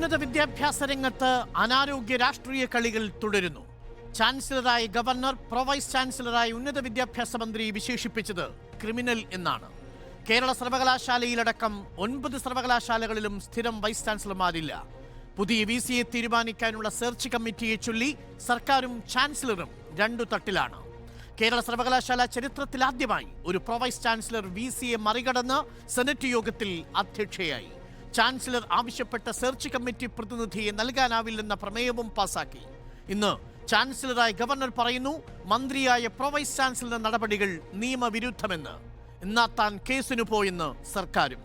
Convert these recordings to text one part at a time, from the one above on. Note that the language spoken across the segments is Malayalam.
ഉന്നത വിദ്യാഭ്യാസ രംഗത്ത് അനാരോഗ്യ രാഷ്ട്രീയ കളികൾ തുടരുന്നു. ചാൻസലറായി ഗവർണർ, പ്രോ വൈസ് ചാൻസലറായി ഉന്നത വിദ്യാഭ്യാസ മന്ത്രി വിശേഷിപ്പിച്ചത് ക്രിമിനൽ എന്നാണ്. കേരള സർവകലാശാലയിലടക്കം 9 സർവകലാശാലകളിലും സ്ഥിരം വൈസ് ചാൻസലർമാരില്ല. പുതിയ VC തീരുമാനിക്കാനുള്ള സെർച്ച് കമ്മിറ്റിയെ ചൊല്ലി സർക്കാരും ചാൻസലറും രണ്ടു തട്ടിലാണ്. കേരള സർവകലാശാല ചരിത്രത്തിലാദ്യമായി ഒരു പ്രോ വൈസ് ചാൻസലർ VC മറികടന്ന് സെനറ്റ് യോഗത്തിൽ അധ്യക്ഷയായി. ചാൻസലർ ആവശ്യപ്പെട്ട സെർച്ച് കമ്മിറ്റി പ്രതിനിധിയെ നൽകാനാവില്ലെന്ന പ്രമേയവും പാസാക്കി. ഇന്ന് ചാൻസലറായി ഗവർണർ പറയുന്നു മന്ത്രിയായ പ്രോ വൈസ് ചാൻസലറുടെ നടപടികൾ നിയമവിരുദ്ധമെന്ന്. എന്നാ താൻ കേസിനു പോയെന്ന് സർക്കാരും.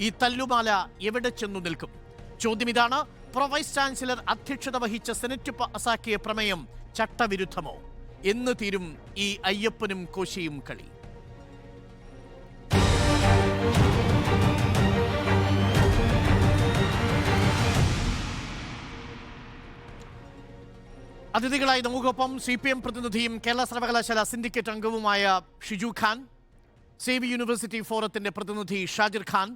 ഈ തല്ലുമാല എവിടെ ചെന്നു നിൽക്കും? ചോദ്യം ഇതാണ്. പ്രോ വൈസ് ചാൻസലർ അധ്യക്ഷത വഹിച്ച സെനറ്റ് പാസാക്കിയ പ്രമേയം ചട്ടവിരുദ്ധമോ? എന്ന് തീരും ഈ അയ്യപ്പനും കോശിയും കളി? അതിഥികളായി നമുക്കൊപ്പം CPM പ്രതിനിധിയും കേരള സർവകലാശാല സിൻഡിക്കേറ്റ് അംഗവുമായ ഷിജു ഖാൻ, സേവി യൂണിവേഴ്സിറ്റി ഫോറത്തിന്റെ പ്രതിനിധി ഷാജിർ ഖാൻ,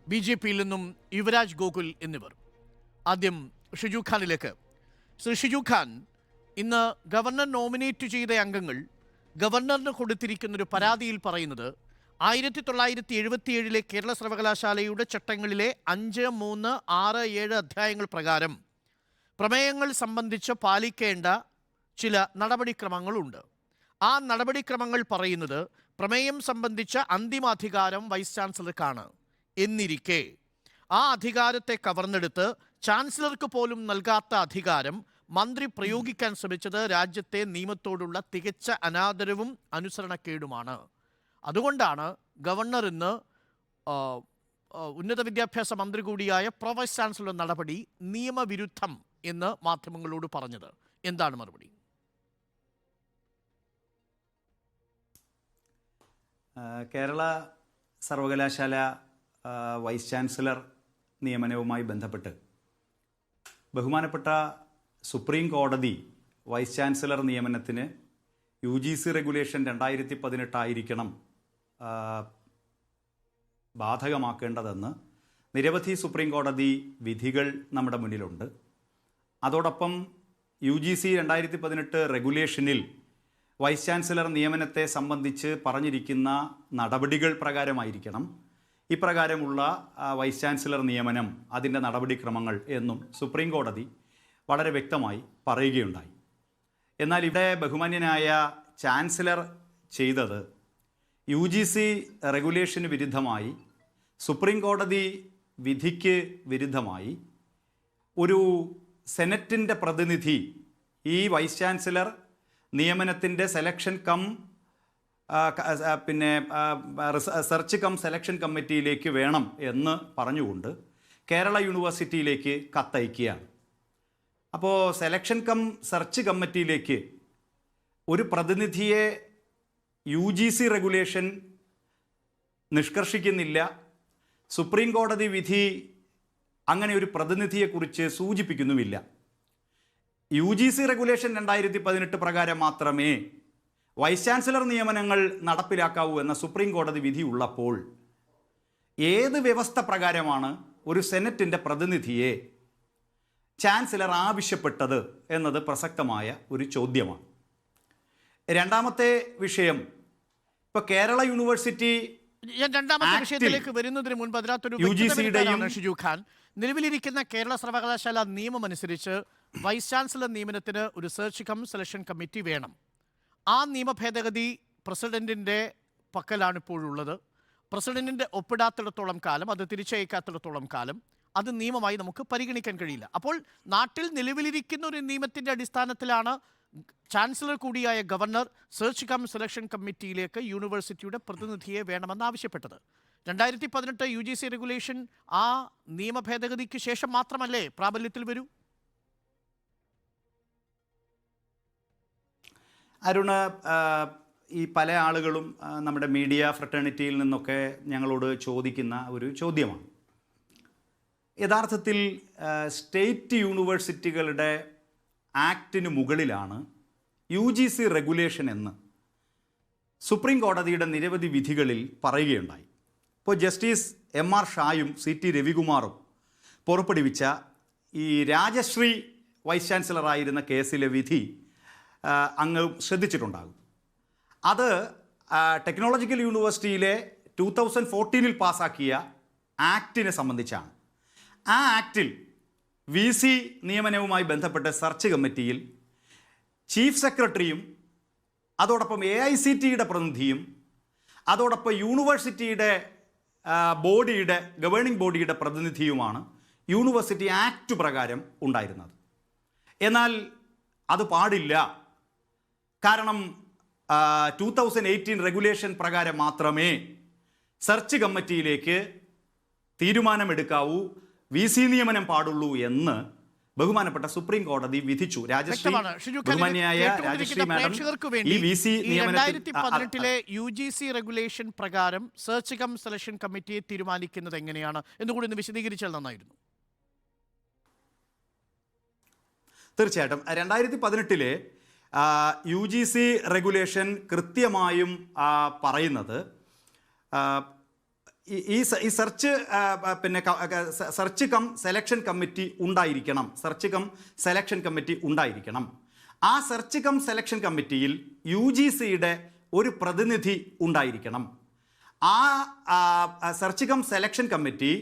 BJPയിൽ നിന്നും യുവരാജ് ഗോകുൽ എന്നിവർ. ആദ്യം ഷിജു ഖാനിലേക്ക്. ശ്രീ ഷിജു ഖാൻ, ഇന്ന് ഗവർണർ നോമിനേറ്റ് ചെയ്ത അംഗങ്ങൾ ഗവർണറിന് കൊടുത്തിരിക്കുന്നൊരു പരാതിയിൽ പറയുന്നത് 1977 കേരള സർവകലാശാലയുടെ ചട്ടങ്ങളിലെ 5, 3, 6, 7 അധ്യായങ്ങൾ പ്രകാരം പ്രമേയങ്ങൾ സംബന്ധിച്ച് പാലിക്കേണ്ട ചില നടപടിക്രമങ്ങളുണ്ട്. ആ നടപടിക്രമങ്ങൾ പറയുന്നത് പ്രമേയം സംബന്ധിച്ച അന്തിമാധികാരം വൈസ് ചാൻസലർക്കാണ്. എന്നിരിക്കെ ആ അധികാരത്തെ കവർന്നെടുത്ത് ചാൻസലർക്ക് പോലും നൽകാത്ത അധികാരം മന്ത്രി പ്രയോഗിക്കാൻ ശ്രമിച്ചത് രാജ്യത്തെ നിയമത്തോടുള്ള തികച്ച അനാദരവും അനുസരണക്കേടുമാണ്. അതുകൊണ്ടാണ് ഗവർണർ ഇന്ന് ഉന്നത വിദ്യാഭ്യാസ മന്ത്രി കൂടിയായ പ്രോ വൈസ് ചാൻസലർ നടപടി നിയമവിരുദ്ധം എന്ന് മാധ്യമങ്ങളോട് പറഞ്ഞത്. എന്താണ് മറുപടി? കേരള സർവകലാശാല വൈസ് ചാൻസലർ നിയമനവുമായി ബന്ധപ്പെട്ട് ബഹുമാനപ്പെട്ട സുപ്രീം കോടതി വൈസ് ചാൻസലർ നിയമനത്തിന് UGC റെഗുലേഷൻ 2018 ആയിരിക്കണം ബാധകമാക്കേണ്ടതെന്ന് നിരവധി സുപ്രീം കോടതി വിധികൾ നമ്മുടെ മുന്നിലുണ്ട്. അതോടൊപ്പം UGC 2018 റെഗുലേഷനിൽ വൈസ് ചാൻസലർ നിയമനത്തെ സംബന്ധിച്ച് പറഞ്ഞിരിക്കുന്ന നടപടികൾ പ്രകാരമായിരിക്കണം ഇപ്രകാരമുള്ള വൈസ് ചാൻസലർ നിയമനം, അതിൻ്റെ നടപടിക്രമങ്ങൾ എന്നും സുപ്രീം കോടതി വളരെ വ്യക്തമായി പറയുകയുണ്ടായി. എന്നാൽ ഇവിടെ ബഹുമാന്യനായ ചാൻസലർ ചെയ്തത് UGC റെഗുലേഷന് വിരുദ്ധമായി, സുപ്രീം കോടതി വിധിക്ക് വിരുദ്ധമായി ഒരു സെനറ്റിൻ്റെ പ്രതിനിധി ഈ വൈസ് ചാൻസലർ നിയമനത്തിൻ്റെ selection cum search cum selection കമ്മിറ്റിയിലേക്ക് വേണം എന്ന് പറഞ്ഞുകൊണ്ട് കേരള യൂണിവേഴ്സിറ്റിയിലേക്ക് കത്തയക്കുകയാണ്. അപ്പോൾ സെലക്ഷൻ കം സെർച്ച് കമ്മിറ്റിയിലേക്ക് ഒരു പ്രതിനിധിയെ UGC റെഗുലേഷൻ നിഷ്കർഷിക്കുന്നില്ല. സുപ്രീം കോടതി വിധി അങ്ങനെ ഒരു പ്രതിനിധിയെക്കുറിച്ച് സൂചിപ്പിക്കുന്നുമില്ല. UGC റെഗുലേഷൻ 2018 പ്രകാരം മാത്രമേ വൈസ് ചാൻസലർ നിയമനങ്ങൾ നടപ്പിലാക്കാവൂ എന്ന സുപ്രീം കോടതി വിധി ഉള്ളപ്പോൾ ഏത് വ്യവസ്ഥ പ്രകാരമാണ് ഒരു സെനറ്റിൻ്റെ പ്രതിനിധിയെ ചാൻസലർ ആവശ്യപ്പെട്ടത് എന്നത് പ്രസക്തമായ ഒരു ചോദ്യമാണ്. രണ്ടാമത്തെ വിഷയം, ഇപ്പോൾ കേരള യൂണിവേഴ്സിറ്റി രണ്ടാമത്തെ വിഷയത്തിലേക്ക് വരുന്നതിന് മുൻപ് അതിനകത്തൊരു ഷിജു ഖാൻ, നിലവിലിരിക്കുന്ന കേരള സർവകലാശാല നിയമം അനുസരിച്ച് വൈസ് ചാൻസലർ നിയമനത്തിന് ഒരു സെർച്ച് കം സെലക്ഷൻ കമ്മിറ്റി വേണം. ആ നിയമ ഭേദഗതി പ്രസിഡന്റിൻ്റെ പക്കലാണ് ഇപ്പോഴുള്ളത്. പ്രസിഡന്റിൻ്റെ ഒപ്പിടാത്തിടത്തോളം കാലം, അത് തിരിച്ചയക്കാത്തിടത്തോളം കാലം അത് നിയമമായി നമുക്ക് പരിഗണിക്കാൻ കഴിയില്ല. അപ്പോൾ നാട്ടിൽ നിലവിലിരിക്കുന്ന ഒരു നിയമത്തിൻ്റെ അടിസ്ഥാനത്തിലാണ് ചാൻസലർ കൂടിയായ ഗവർണർ സെർച്ച് കം സെലക്ഷൻ കമ്മിറ്റിയിലേക്ക് യൂണിവേഴ്സിറ്റിയുടെ പ്രതിനിധിയെ വേണമെന്ന് ആവശ്യപ്പെട്ടത്. 2018 UGC റെഗുലേഷൻ ആ നിയമ ഭേദഗതിക്ക് ശേഷം മാത്രമല്ലേ പ്രാബല്യത്തിൽ വരൂ? അരുണ്, ഈ പല ആളുകളും നമ്മുടെ മീഡിയ ഫ്രട്ടേണിറ്റിയിൽ നിന്നൊക്കെ ഞങ്ങളോട് ചോദിക്കുന്ന ഒരു ചോദ്യമാണ്. യഥാർത്ഥത്തിൽ സ്റ്റേറ്റ് യൂണിവേഴ്സിറ്റികളുടെ ആക്ടിന് മുകളിലാണ് UGC റെഗുലേഷൻ എന്ന് സുപ്രീം കോടതിയുടെ നിരവധി വിധികളിൽ പറയുകയുണ്ടായി. ഇപ്പോൾ ജസ്റ്റിസ് MR ഷായും CT രവികുമാറും പുറപ്പെടുവിച്ച ഈ രാജശ്രീ വൈസ് ചാൻസലറായിരുന്ന കേസിലെ വിധി അങ്ങ് ശ്രദ്ധിച്ചിട്ടുണ്ടാകും. അത് ടെക്നോളജിക്കൽ യൂണിവേഴ്സിറ്റിയിലെ 2014 പാസാക്കിയ ആക്ടിനെ സംബന്ധിച്ചാണ്. ആ ആക്ടിൽ VC നിയമനവുമായി ബന്ധപ്പെട്ട് സെർച്ച് കമ്മിറ്റിയിൽ ചീഫ് സെക്രട്ടറിയും അതോടൊപ്പം AICTEയുടെ പ്രതിനിധിയും അതോടൊപ്പം യൂണിവേഴ്സിറ്റിയുടെ ഗവേണിംഗ് ബോഡിയുടെ പ്രതിനിധിയുമാണ് യൂണിവേഴ്സിറ്റി ആക്ട് പ്രകാരം ഉണ്ടായിരുന്നത്. എന്നാൽ അത് പാടില്ല. കാരണം 2018 റെഗുലേഷൻ പ്രകാരം മാത്രമേ സെർച്ച് കമ്മിറ്റിയിലേക്ക് തീരുമാനമെടുക്കാവൂ, VC നിയമനം പാടുള്ളൂ എന്ന് ബഹുമാനപ്പെട്ട സുപ്രീം കോടതി വിധിച്ചു. ബഹുമാന്യായ രാജശ്രീ മാഡം ഈ VC നിയമനത്തിൽ 2018 UGC റെഗുലേഷൻ പ്രകാരം സെർച്ച് കം സെലക്ഷൻ കമ്മിറ്റിയെ തീരുമാനിക്കുന്നത് എങ്ങനെയാണ് എന്നുകൂടി ഒന്ന് വിശദീകരിച്ചാൽ നന്നായിരുന്നു. തീർച്ചയായിട്ടും 2018 UGC റെഗുലേഷൻ കൃത്യമായും പറയുന്നത് ഈ search search cum selection committee ഉണ്ടായിരിക്കണം. ആ സെർച്ച് കം സെലക്ഷൻ കമ്മിറ്റിയിൽ UGCയുടെ ഒരു പ്രതിനിധി ഉണ്ടായിരിക്കണം. ആ സെർച്ച് കം സെലക്ഷൻ കമ്മിറ്റി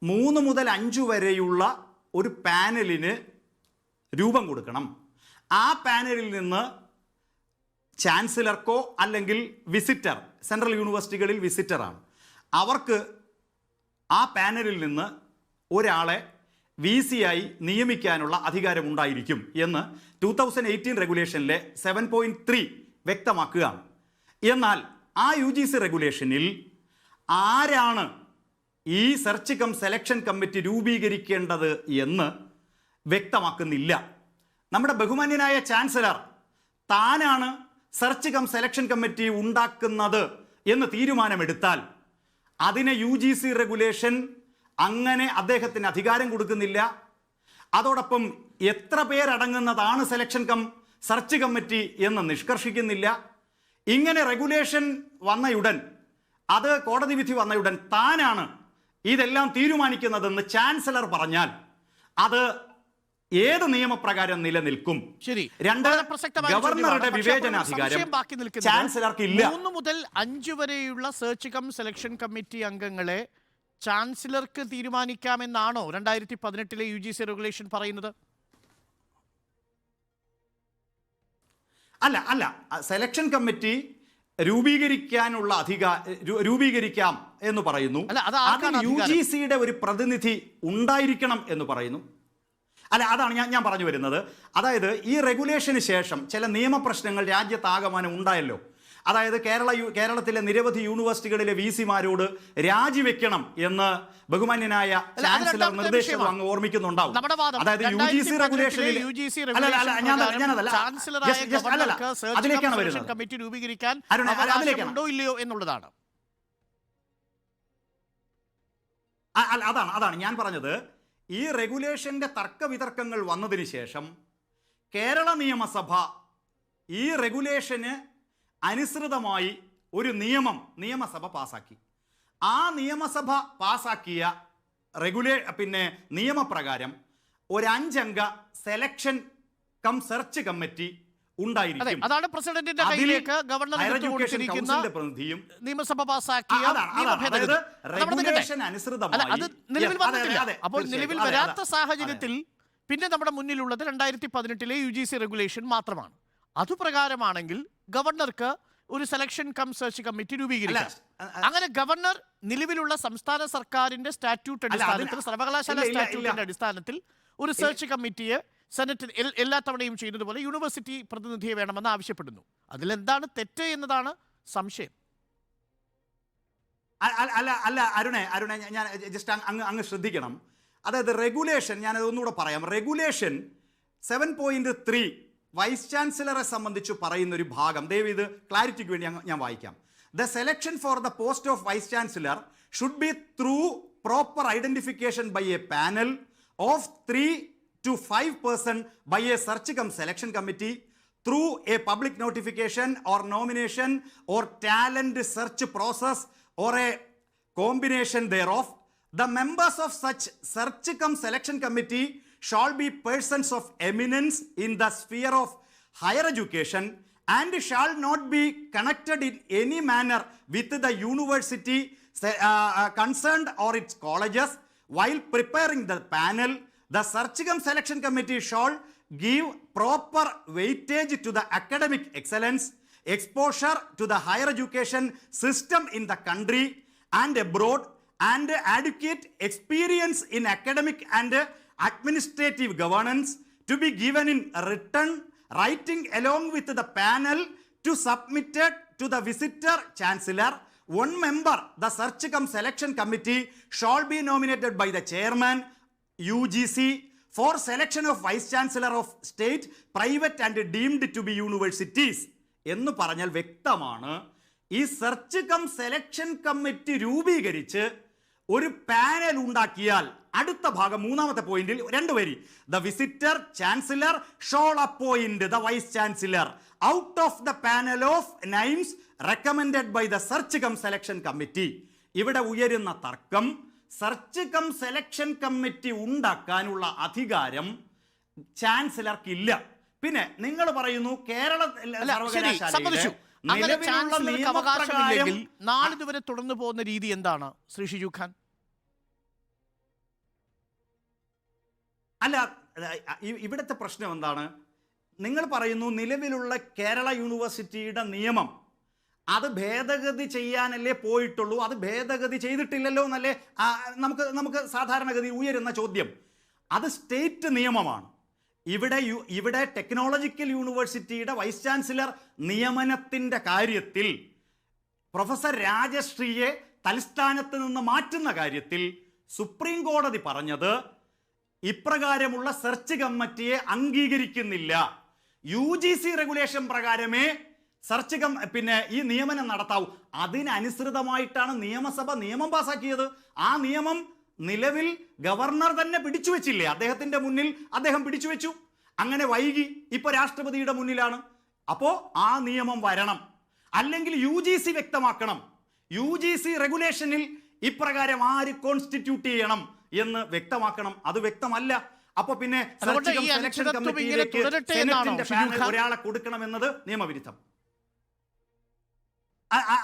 3 മുതൽ 5 വരെയുള്ള ഒരു പാനലിന് രൂപം കൊടുക്കണം. ആ പാനലിൽ നിന്ന് ചാൻസലർക്കോ അല്ലെങ്കിൽ വിസിറ്റർ, സെൻട്രൽ യൂണിവേഴ്സിറ്റികളിൽ വിസിറ്ററാണ്, അവർക്ക് ആ പാനലിൽ നിന്ന് ഒരാളെ VC ആയി നിയമിക്കാനുള്ള അധികാരമുണ്ടായിരിക്കും എന്ന് 2018 റെഗുലേഷനിലെ 7.3 വ്യക്തമാക്കുകയാണ്. എന്നാൽ ആ UGC റെഗുലേഷനിൽ ആരാണ് ഈ സെർച്ച് കം സെലക്ഷൻ കമ്മിറ്റി രൂപീകരിക്കേണ്ടത് എന്ന് വ്യക്തമാക്കുന്നില്ല. നമ്മുടെ ബഹുമാന്യനായ ചാൻസലർ താനാണ് സെർച്ച് കം സെലക്ഷൻ കമ്മിറ്റി ഉണ്ടാക്കുന്നത് എന്ന് തീരുമാനമെടുത്താൽ അതിനെ UGC റെഗുലേഷൻ അങ്ങനെ അദ്ദേഹത്തിന് അധികാരം കൊടുക്കുന്നില്ല. അതോടൊപ്പം എത്ര പേരടങ്ങുന്നതാണ് സെർച്ച് കമ്മിറ്റി എന്ന് നിഷ്കർഷിക്കുന്നില്ല. ഇങ്ങനെ റെഗുലേഷൻ വന്നയുടൻ, അത് കോടതി വിധി വന്നയുടൻ താനാണ് ഇതെല്ലാം തീരുമാനിക്കുന്നതെന്ന് ചാൻസലർ പറഞ്ഞാൽ അത് ഏത് നിയമപ്രകാരം നിലനിൽക്കും? ശരി, ഗവർണറുടെ വിവേചനാധികാരം ചാൻസലർക്ക് ഇല്ല. 3 മുതൽ 5 വരെയുള്ള സെർച്ച് കം സെലക്ഷൻ കമ്മിറ്റി അംഗങ്ങളെ ചാൻസലർക്ക് തീരുമാനിക്കാമെന്നാണോ 2018 UGC റെഗുലേഷൻ പറയുന്നത്? അല്ല, സെലക്ഷൻ കമ്മിറ്റി രൂപീകരിക്കാം എന്ന് പറയുന്നു. അതിൽ UGCയുടെ ഒരു പ്രതിനിധി ഉണ്ടായിരിക്കണം എന്ന് പറയുന്നു. അല്ല, അതാണ് ഞാൻ പറഞ്ഞു വരുന്നത്. അതായത് ഈ റെഗുലേഷന് ശേഷം ചില നിയമപ്രശ്നങ്ങൾ രാജ്യത്താകമാനം ഉണ്ടായല്ലോ. അതായത് കേരളത്തിലെ നിരവധി യൂണിവേഴ്സിറ്റികളിലെ VCമാരോട് രാജിവെക്കണം എന്ന് ബഹുമാന്യനായ ചാൻസലർ നിർദ്ദേശം അങ്ങ് ഓർമ്മിക്കുന്നുണ്ടാവും. അതായത് UGC റെഗുലേഷനിൽ അതിലേക്കാണ് വരുന്നത്. കമ്മിറ്റി രൂപീകരിക്കാൻ ഉണ്ടോ ഇല്ലയോ എന്നുള്ളതാണ്. അതാണ് ഞാൻ പറഞ്ഞത്. ഈ റെഗുലേഷന്റെ തർക്കവിതർക്കങ്ങൾ വന്നതിന് ശേഷം കേരള നിയമസഭ ഈ റെഗുലേഷന് അനുസൃതമായി ഒരു നിയമസഭ പാസാക്കി. ആ നിയമസഭ പാസാക്കിയ നിയമപ്രകാരം ഒരു 5 അംഗ സെലക്ഷൻ കം സെർച്ച് കമ്മിറ്റി ഉണ്ടായിരിക്കും. അതാണ് പ്രസിഡന്റിന്റെ കയ്യിലേക്ക് ഗവർണർ പ്രതിനിധിയും നിയമസഭ പാസാക്കിയ അപ്പോൾ നിലവിൽ വരാത്ത സാഹചര്യത്തിൽ പിന്നെ നമ്മുടെ മുന്നിലുള്ളത് 2018 UGC റെഗുലേഷൻ മാത്രമാണ്. അതുപ്രകാരമാണെങ്കിൽ ഗവർണർക്ക് ഒരു സെലക്ഷൻ കം സെർച്ച് കമ്മിറ്റി രൂപീകരിക്കാം. അങ്ങനെ ഗവർണർ നിലവിലുള്ള സംസ്ഥാന സർക്കാരിന്റെ സ്റ്റാറ്റ്യൂട്ട് അടിസ്ഥാനത്തിൽ, സർവകലാശാല സ്റ്റാറ്റ്യൂട്ടിന്റെ അടിസ്ഥാനത്തിൽ ഒരു സെർച്ച് കമ്മിറ്റിയെ സെനറ്റിൽ എല്ലാ തവണയും ചെയ്യുന്നത് പോലെ യൂണിവേഴ്സിറ്റി പ്രതിനിധിയെ വേണമെന്ന് ആവശ്യപ്പെടുന്നു. അതിലെന്താണ് തെറ്റ് എന്നതാണ് സംശയം. അല്ല അരുണെ, ഞാൻ ജസ്റ്റ് അങ്ങ് ശ്രദ്ധിക്കണം. അതായത് റെഗുലേഷൻ, ഞാനത് ഒന്നുകൂടെ പറയാം. റെഗുലേഷൻ 7.3 വൈസ് ചാൻസലറെ സംബന്ധിച്ച് പറയുന്ന ഒരു ഭാഗം, ദയവ് ഇത് ക്ലാരിറ്റിക്ക് വേണ്ടി ഞാൻ വായിക്കാം. The selection for the post of vice chancellor should be through proper identification by a panel of 3 to 5 persons by a search cum selection committee through a public notification or nomination or talent search process or a combination thereof. The members of such search cum selection committee shall be persons of eminence in the sphere of higher education and shall not be connected in any manner with the university concerned or its colleges. While preparing the panel, the search cum selection committee shall give proper weightage to the academic excellence, exposure to the higher education system in the country and abroad, and adequate experience in academic and administrative governance to be given in writing along with the panel to submitted to the visitor chancellor. One member, the search cum selection committee, shall be nominated by the chairman, UGC, for selection of vice chancellor of state, private and deemed to be universities. എന്ന് പറഞ്ഞാൽ വ്യക്തമാണ്, ഈ സെർച്ച് കം സെലക്ഷൻ കമ്മിറ്റി രൂപീകരിച്ച് ഒരു പാനൽ ഉണ്ടാക്കിയാൽ അടുത്ത ഭാഗം മൂന്നാമത്തെ പോയിന്റിൽ 2 വരി, the visitor chancellor shall appoint the vice chancellor out of the panel of names recommended by the search cum selection committee. ഇവിടെ ഉയരുന്ന തർക്കം, സെർച്ച് കം സെലക്ഷൻ കമ്മിറ്റി ഉണ്ടാക്കാനുള്ള അധികാരം ചാൻസലർക്കില്ല. പിന്നെ നിങ്ങൾ പറയുന്നു കേരള അവകാശമില്ലെങ്കിൽ നാളിതുവരെ തുടർന്നു പോകുന്ന രീതി എന്താണ് ശ്രീ ഷിജു ഖാൻ? അല്ല, ഇവിടുത്തെ പ്രശ്നം എന്താണ്? നിങ്ങൾ പറയുന്നു നിലവിലുള്ള കേരള യൂണിവേഴ്സിറ്റിയുടെ നിയമം അത് ഭേദഗതി ചെയ്യാനല്ലേ പോയിട്ടുള്ളൂ, അത് ഭേദഗതി ചെയ്തിട്ടില്ലല്ലോ എന്നല്ലേ നമുക്ക് സാധാരണഗതി ഉയരുന്ന ചോദ്യം. അത് സ്റ്റേറ്റ് നിയമമാണ്. ഇവിടെ ടെക്നോളജിക്കൽ യൂണിവേഴ്സിറ്റിയുടെ വൈസ് ചാൻസലർ നിയമനത്തിൻ്റെ കാര്യത്തിൽ പ്രൊഫസർ രാജശ്രീയെ തലസ്ഥാനത്ത് നിന്ന് മാറ്റുന്ന കാര്യത്തിൽ സുപ്രീം കോടതി പറഞ്ഞത് ഇപ്രകാരമുള്ള സെർച്ച് കമ്മിറ്റിയെ അംഗീകരിക്കുന്നില്ല. UGC റെഗുലേഷൻ പ്രകാരമേ സെർച്ച് ഈ നിയമനം നടത്താവൂ. അതിനനുസൃതമായിട്ടാണ് നിയമസഭ നിയമം പാസാക്കിയത്. ആ നിയമം നിലവിൽ ഗവർണർ തന്നെ പിടിച്ചു വെച്ചില്ലേ, അദ്ദേഹത്തിന്റെ മുന്നിൽ അദ്ദേഹം പിടിച്ചു വെച്ചു. അങ്ങനെ വൈകി ഇപ്പൊ രാഷ്ട്രപതിയുടെ മുന്നിലാണ്. അപ്പോ ആ നിയമം വരണം, അല്ലെങ്കിൽ UGC വ്യക്തമാക്കണം. UGC റെഗുലേഷനിൽ ഇപ്രകാരം ആര് കോൺസ്റ്റിറ്റ്യൂട്ട് ചെയ്യണം എന്ന് വ്യക്തമാക്കണം. അത് വ്യക്തമല്ല. അപ്പൊ പിന്നെ ഒരാളെ കൊടുക്കണമെന്നത് നിയമവിരുദ്ധം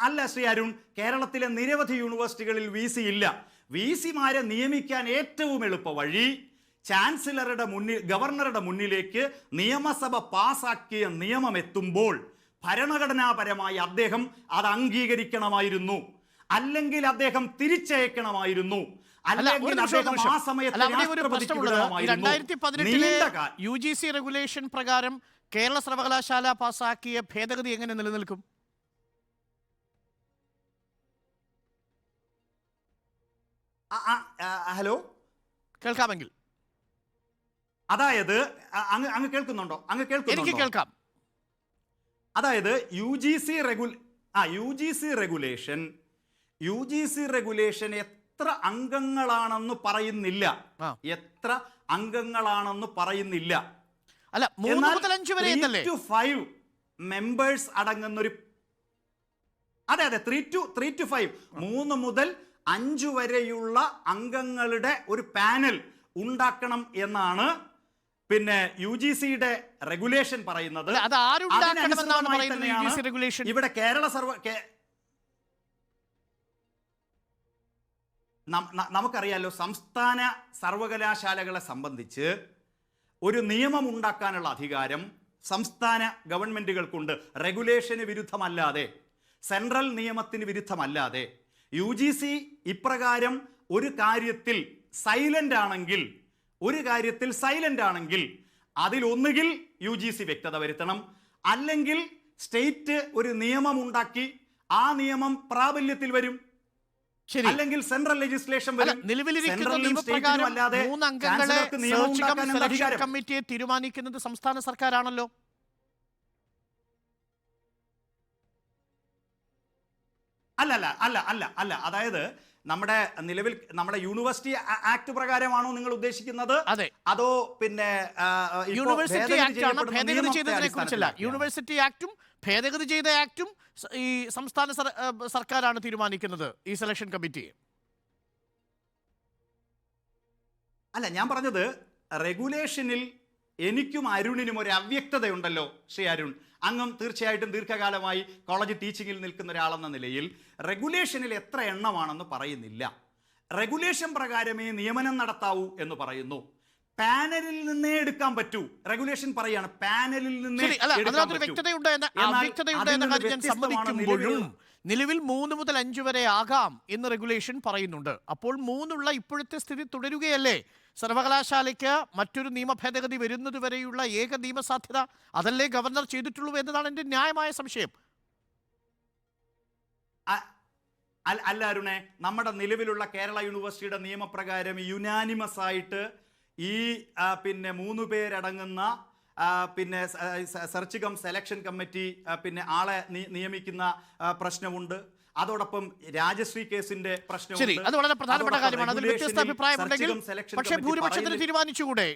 അല്ല. ശ്രീ അരുൺ, കേരളത്തിലെ നിരവധി യൂണിവേഴ്സിറ്റികളിൽ VC ഇല്ല. VCമാരെ നിയമിക്കാൻ ഏറ്റവും എളുപ്പ വഴി ചാൻസലറുടെ മുന്നിൽ, ഗവർണറുടെ മുന്നിലേക്ക് നിയമസഭ പാസാക്കിയ നിയമം എത്തുമ്പോൾ ഭരണഘടനാപരമായി അദ്ദേഹം അത് അംഗീകരിക്കണമായിരുന്നു, അല്ലെങ്കിൽ അദ്ദേഹം തിരിച്ചയക്കണമായിരുന്നു, അല്ലെങ്കിൽ അദ്ദേഹം ആ സമയത്ത് 2018 UGC റെഗുലേഷൻ പ്രകാരം കേരള സർവകലാശാല പാസാക്കിയ ഭേദഗതി എങ്ങനെ നിലനിൽക്കും? ഹലോ, കേൾക്കാമെങ്കിൽ. അതായത് അങ്ങ് കേൾക്കുന്നുണ്ടോ? എനിക്ക് കേൾക്കാം. അതായത് UGC റെഗുലേഷൻ എത്ര അംഗങ്ങളാണെന്ന് പറയുന്നില്ല, അല്ല 3 മുതൽ 5 വരെ 3 to 5 മെമ്പേഴ്സ് അടങ്ങുന്നൊരു, അതെ 3 to 5 3 മുതൽ 5 വരെയുള്ള അംഗങ്ങളുടെ ഒരു പാനൽ ഉണ്ടാക്കണം എന്നാണ് പിന്നെ UGCയുടെ റെഗുലേഷൻ പറയുന്നത്. ഇവിടെ കേരള നമുക്കറിയാലോ, സംസ്ഥാന സർവകലാശാലകളെ സംബന്ധിച്ച് ഒരു നിയമം ഉണ്ടാക്കാനുള്ള അധികാരം സംസ്ഥാന ഗവൺമെന്റുകൾക്കുണ്ട്. റെഗുലേഷന് വിരുദ്ധമല്ലാതെ, സെൻട്രൽ നിയമത്തിന് വിരുദ്ധമല്ലാതെ. UGC ഇപ്രകാരം ഒരു കാര്യത്തിൽ സൈലന്റ് ആണെങ്കിൽ അതിലൊന്നുകിൽ UGC വ്യക്തത വരുത്തണം, അല്ലെങ്കിൽ സ്റ്റേറ്റ് ഒരു നിയമം ഉണ്ടാക്കി ആ നിയമം പ്രാബല്യത്തിൽ വരും, അല്ലെങ്കിൽ സെൻട്രൽ ലെജിസ്ലേഷൻ വരും. കമ്മിറ്റിയെ തീരുമാനിക്കുന്നത് സംസ്ഥാന സർക്കാരാണല്ലോ. അല്ല അതായത് നമ്മുടെ യൂണിവേഴ്സിറ്റി ആക്ട് പ്രകാരമാണോ നിങ്ങൾ ഉദ്ദേശിക്കുന്നത്? അതോ പിന്നെ യൂണിവേഴ്സിറ്റി ആക്ട് ഭേദഗതി ചെയ്തതിനെ കുറിച്ചല്ല. യൂണിവേഴ്സിറ്റി ആക്ടും ഭേദഗതി ചെയ്ത ആക്ടും ഈ സംസ്ഥാന സർക്കാരാണ് തീരുമാനിക്കുന്നത്, ഈ സെലക്ഷൻ കമ്മിറ്റി. അല്ല, ഞാൻ പറഞ്ഞത് റെഗുലേഷനിൽ എനിക്കും അരുണിനും ഒരു അവ്യക്തതയുണ്ടല്ലോ ശ്രീ അരുൺ. അങ്ങും തീർച്ചയായിട്ടും ദീർഘകാലമായി കോളേജ് ടീച്ചിങ്ങിൽ നിൽക്കുന്ന ഒരാളെന്ന നിലയിൽ റെഗുലേഷനിൽ എത്ര എണ്ണമാണെന്ന് പറയുന്നില്ല. റെഗുലേഷൻ പ്രകാരമേ നിയമനം നടത്താവൂ എന്ന് പറയുന്നു. പാനലിൽ നിന്നേ എടുക്കാൻ പറ്റൂ. റെഗുലേഷൻ പറയാണ് പാനലിൽ നിന്നേ സമ്മതിക്കുമ്പോഴും നിലവിൽ 3 മുതൽ 5 വരെ ആകാം എന്ന് റെഗുലേഷൻ പറയുന്നുണ്ട്. അപ്പോൾ 3 ഇപ്പോഴത്തെ സ്ഥിതി തുടരുകയല്ലേ? സർവകലാശാലയ്ക്ക് മറ്റൊരു നിയമ ഭേദഗതി വരുന്നത് വരെയുള്ള ഏക നിയമസാധ്യത അതല്ലേ ഗവർണർ ചെയ്തിട്ടുള്ളൂ എന്നതാണ് എൻ്റെ ന്യായമായ സംശയം. അല്ല അരുണെ, നമ്മുടെ നിലവിലുള്ള കേരള യൂണിവേഴ്സിറ്റിയുടെ നിയമപ്രകാരം യുനാനിമസ് ആയിട്ട് ഈ 3 പേരടങ്ങുന്ന സെർച്ച് കം സെലക്ഷൻ കമ്മിറ്റി ആളെ നിയമിക്കുന്ന പ്രശ്നമുണ്ട്. അതോടൊപ്പം രാജശ്രീ കേസിന്റെ പ്രശ്നമുണ്ട്. അത് വളരെ പ്രധാനപ്പെട്ട കാര്യമാണ്. അതിൽ വ്യത്യസ്ത അഭിപ്രായമുണ്ടെങ്കിൽ പക്ഷേ ഭൂരിപക്ഷത്തിന് തീരുമാനിച്ചുകൂടെ?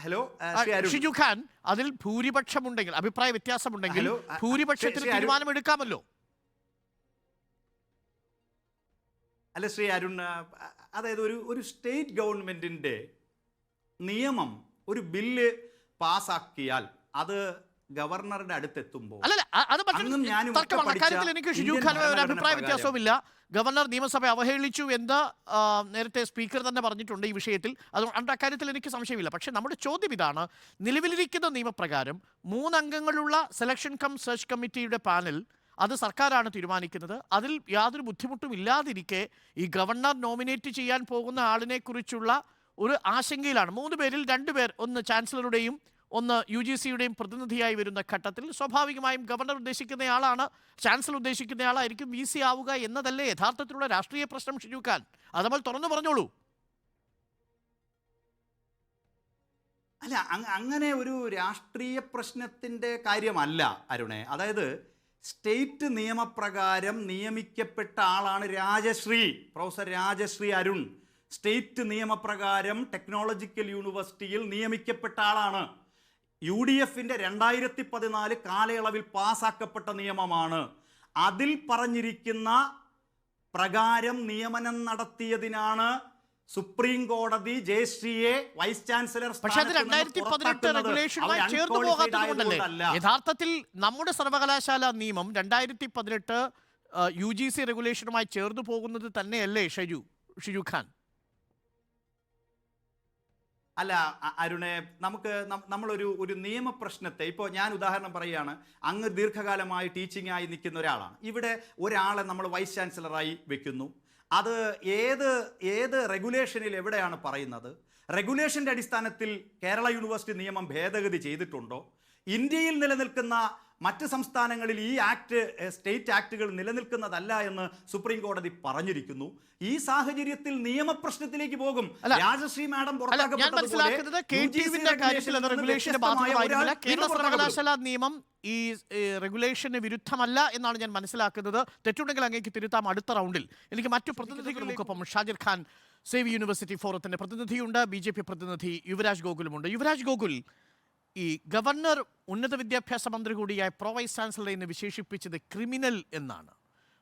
ഹലോ ഷിജു ഖാൻ, അതിൽ ഭൂരിപക്ഷമുണ്ടെങ്കിൽ, അഭിപ്രായ വ്യത്യാസമുണ്ടെങ്കിൽ ഭൂരിപക്ഷത്തിന് തീരുമാനമെടുക്കാമല്ലോ. അല്ല ശ്രീ അരുൺ, അതായത് ഒരു സ്റ്റേറ്റ് ഗവൺമെന്റിന്റെ നിയമം, ഒരു ബില്ല് പാസ്സാക്കിയാൽ അത് ഗവർണറുടെ അടുത്തെത്തുമ്പോൾ എനിക്ക് ഷിജു ഖാൻ ഒരു അഭിപ്രായ വ്യത്യാസവുമില്ല. ഗവർണർ നിയമസഭ അവഹേളിച്ചു എന്ന് നേരത്തെ സ്പീക്കർ തന്നെ പറഞ്ഞിട്ടുണ്ട് ഈ വിഷയത്തിൽ. അതുകൊണ്ട് അക്കാര്യത്തിൽ എനിക്ക് സംശയമില്ല. പക്ഷേ നമ്മുടെ ചോദ്യം ഇതാണ്, നിലവിലിരിക്കുന്ന നിയമപ്രകാരം 3 അംഗങ്ങളുള്ള സെലക്ഷൻ കം സെർച്ച് കമ്മിറ്റിയുടെ പാനൽ അത് സർക്കാരാണ് തീരുമാനിക്കുന്നത്. അതിൽ യാതൊരു ബുദ്ധിമുട്ടും ഇല്ലാതിരിക്കെ ഈ ഗവർണർ നോമിനേറ്റ് ചെയ്യാൻ പോകുന്ന ആളിനെ കുറിച്ചുള്ള ഒരു ആശങ്കയിലാണ്. 3 പേരിൽ 2 പേർ, ഒന്ന് ചാൻസലറുടെയും ഒന്ന് UGCയുടെയും പ്രതിനിധിയായി വരുന്ന ഘട്ടത്തിൽ സ്വാഭാവികമായും ഗവർണർ ഉദ്ദേശിക്കുന്നയാളാണ്, ചാൻസലർ ഉദ്ദേശിക്കുന്നയാളായിരിക്കും VC ആവുക എന്നതല്ലേ യഥാർത്ഥത്തിലുള്ള രാഷ്ട്രീയ പ്രശ്നം ഷിജു ഖാൻ? അത് നമ്മൾ തുറന്നു പറഞ്ഞോളൂ. അല്ല, അങ്ങനെ ഒരു രാഷ്ട്രീയ പ്രശ്നത്തിന്റെ കാര്യമല്ല അരുണെ. അതായത് സ്റ്റേറ്റ് നിയമപ്രകാരം നിയമിക്കപ്പെട്ട ആളാണ് പ്രൊഫസർ രാജശ്രീ അരുൺ. സ്റ്റേറ്റ് നിയമപ്രകാരം ടെക്നോളജിക്കൽ യൂണിവേഴ്സിറ്റിയിൽ നിയമിക്കപ്പെട്ട ആളാണ്. UDFന്റെ 2014 കാലയളവിൽ പാസാക്കപ്പെട്ട നിയമമാണ്. അതിൽ പറഞ്ഞിരിക്കുന്ന പ്രകാരം നിയമനം നടത്തിയതിനാണ് സുപ്രീം കോടതി ജയശ്രീയെ വൈസ് ചാൻസലർ യഥാർത്ഥത്തിൽ നമ്മുടെ സർവകലാശാല നിയമം 2018 UGC റെഗുലേഷനുമായി ചേർന്നു പോകുന്നത് തന്നെയല്ലേ ഷിജു ഖാൻ? അല്ല അരുണെ, നമ്മളൊരു നിയമപ്രശ്നത്തെ, ഇപ്പോൾ ഞാൻ ഉദാഹരണം പറയുകയാണ്, അങ്ങ് ദീർഘകാലമായി ടീച്ചിങ് ആയി നിൽക്കുന്ന ഒരാളാണ്. ഇവിടെ ഒരാളെ നമ്മൾ വൈസ് ചാൻസലറായി വെക്കുന്നു. അത് ഏത് റെഗുലേഷനിൽ എവിടെയാണ് പറയുന്നത്? റെഗുലേഷൻ്റെ അടിസ്ഥാനത്തിൽ കേരള യൂണിവേഴ്സിറ്റി നിയമം ഭേദഗതി ചെയ്തിട്ടുണ്ടോ? ഇന്ത്യയിൽ നിലനിൽക്കുന്ന മറ്റ് സംസ്ഥാനങ്ങളിൽ ഈ സ്റ്റേറ്റ് ആക്ടുകൾ നിലനിൽക്കുന്നതല്ല എന്ന് സുപ്രീം കോടതി പറഞ്ഞിരിക്കുന്നു. ഈ സാഹചര്യത്തിൽ നിയമപ്രശ്നത്തിലേക്ക് പോകും. രാജശ്രീ മാഡം കേരള സർവകലാശാല നിയമം ഈ റെഗുലേഷന് വിരുദ്ധമല്ല എന്നാണ് ഞാൻ മനസ്സിലാക്കുന്നത്. തെറ്റുണ്ടെങ്കിൽ അങ്ങേക്ക് തിരുത്താം അടുത്ത റൗണ്ടിൽ. എനിക്ക് മറ്റു പ്രതിനിധികൾക്കൊപ്പം ഷാജിർ ഖാൻ സേവ് യൂണിവേഴ്സിറ്റി ഫോറത്തിന്റെ പ്രതിനിധിയുണ്ട്, BJP പ്രതിനിധി യുവരാജ് ഗോകുലുമുണ്ട്. യുവരാജ് ഗോകുൽ, ഈ ഗവർണർ ഉന്നത വിദ്യാഭ്യാസ മന്ത്രി കൂടിയായ വൈസ് ചാൻസലറെ എന്ന് വിശേഷിപ്പിച്ചത് ക്രിമിനൽ എന്നാണ്.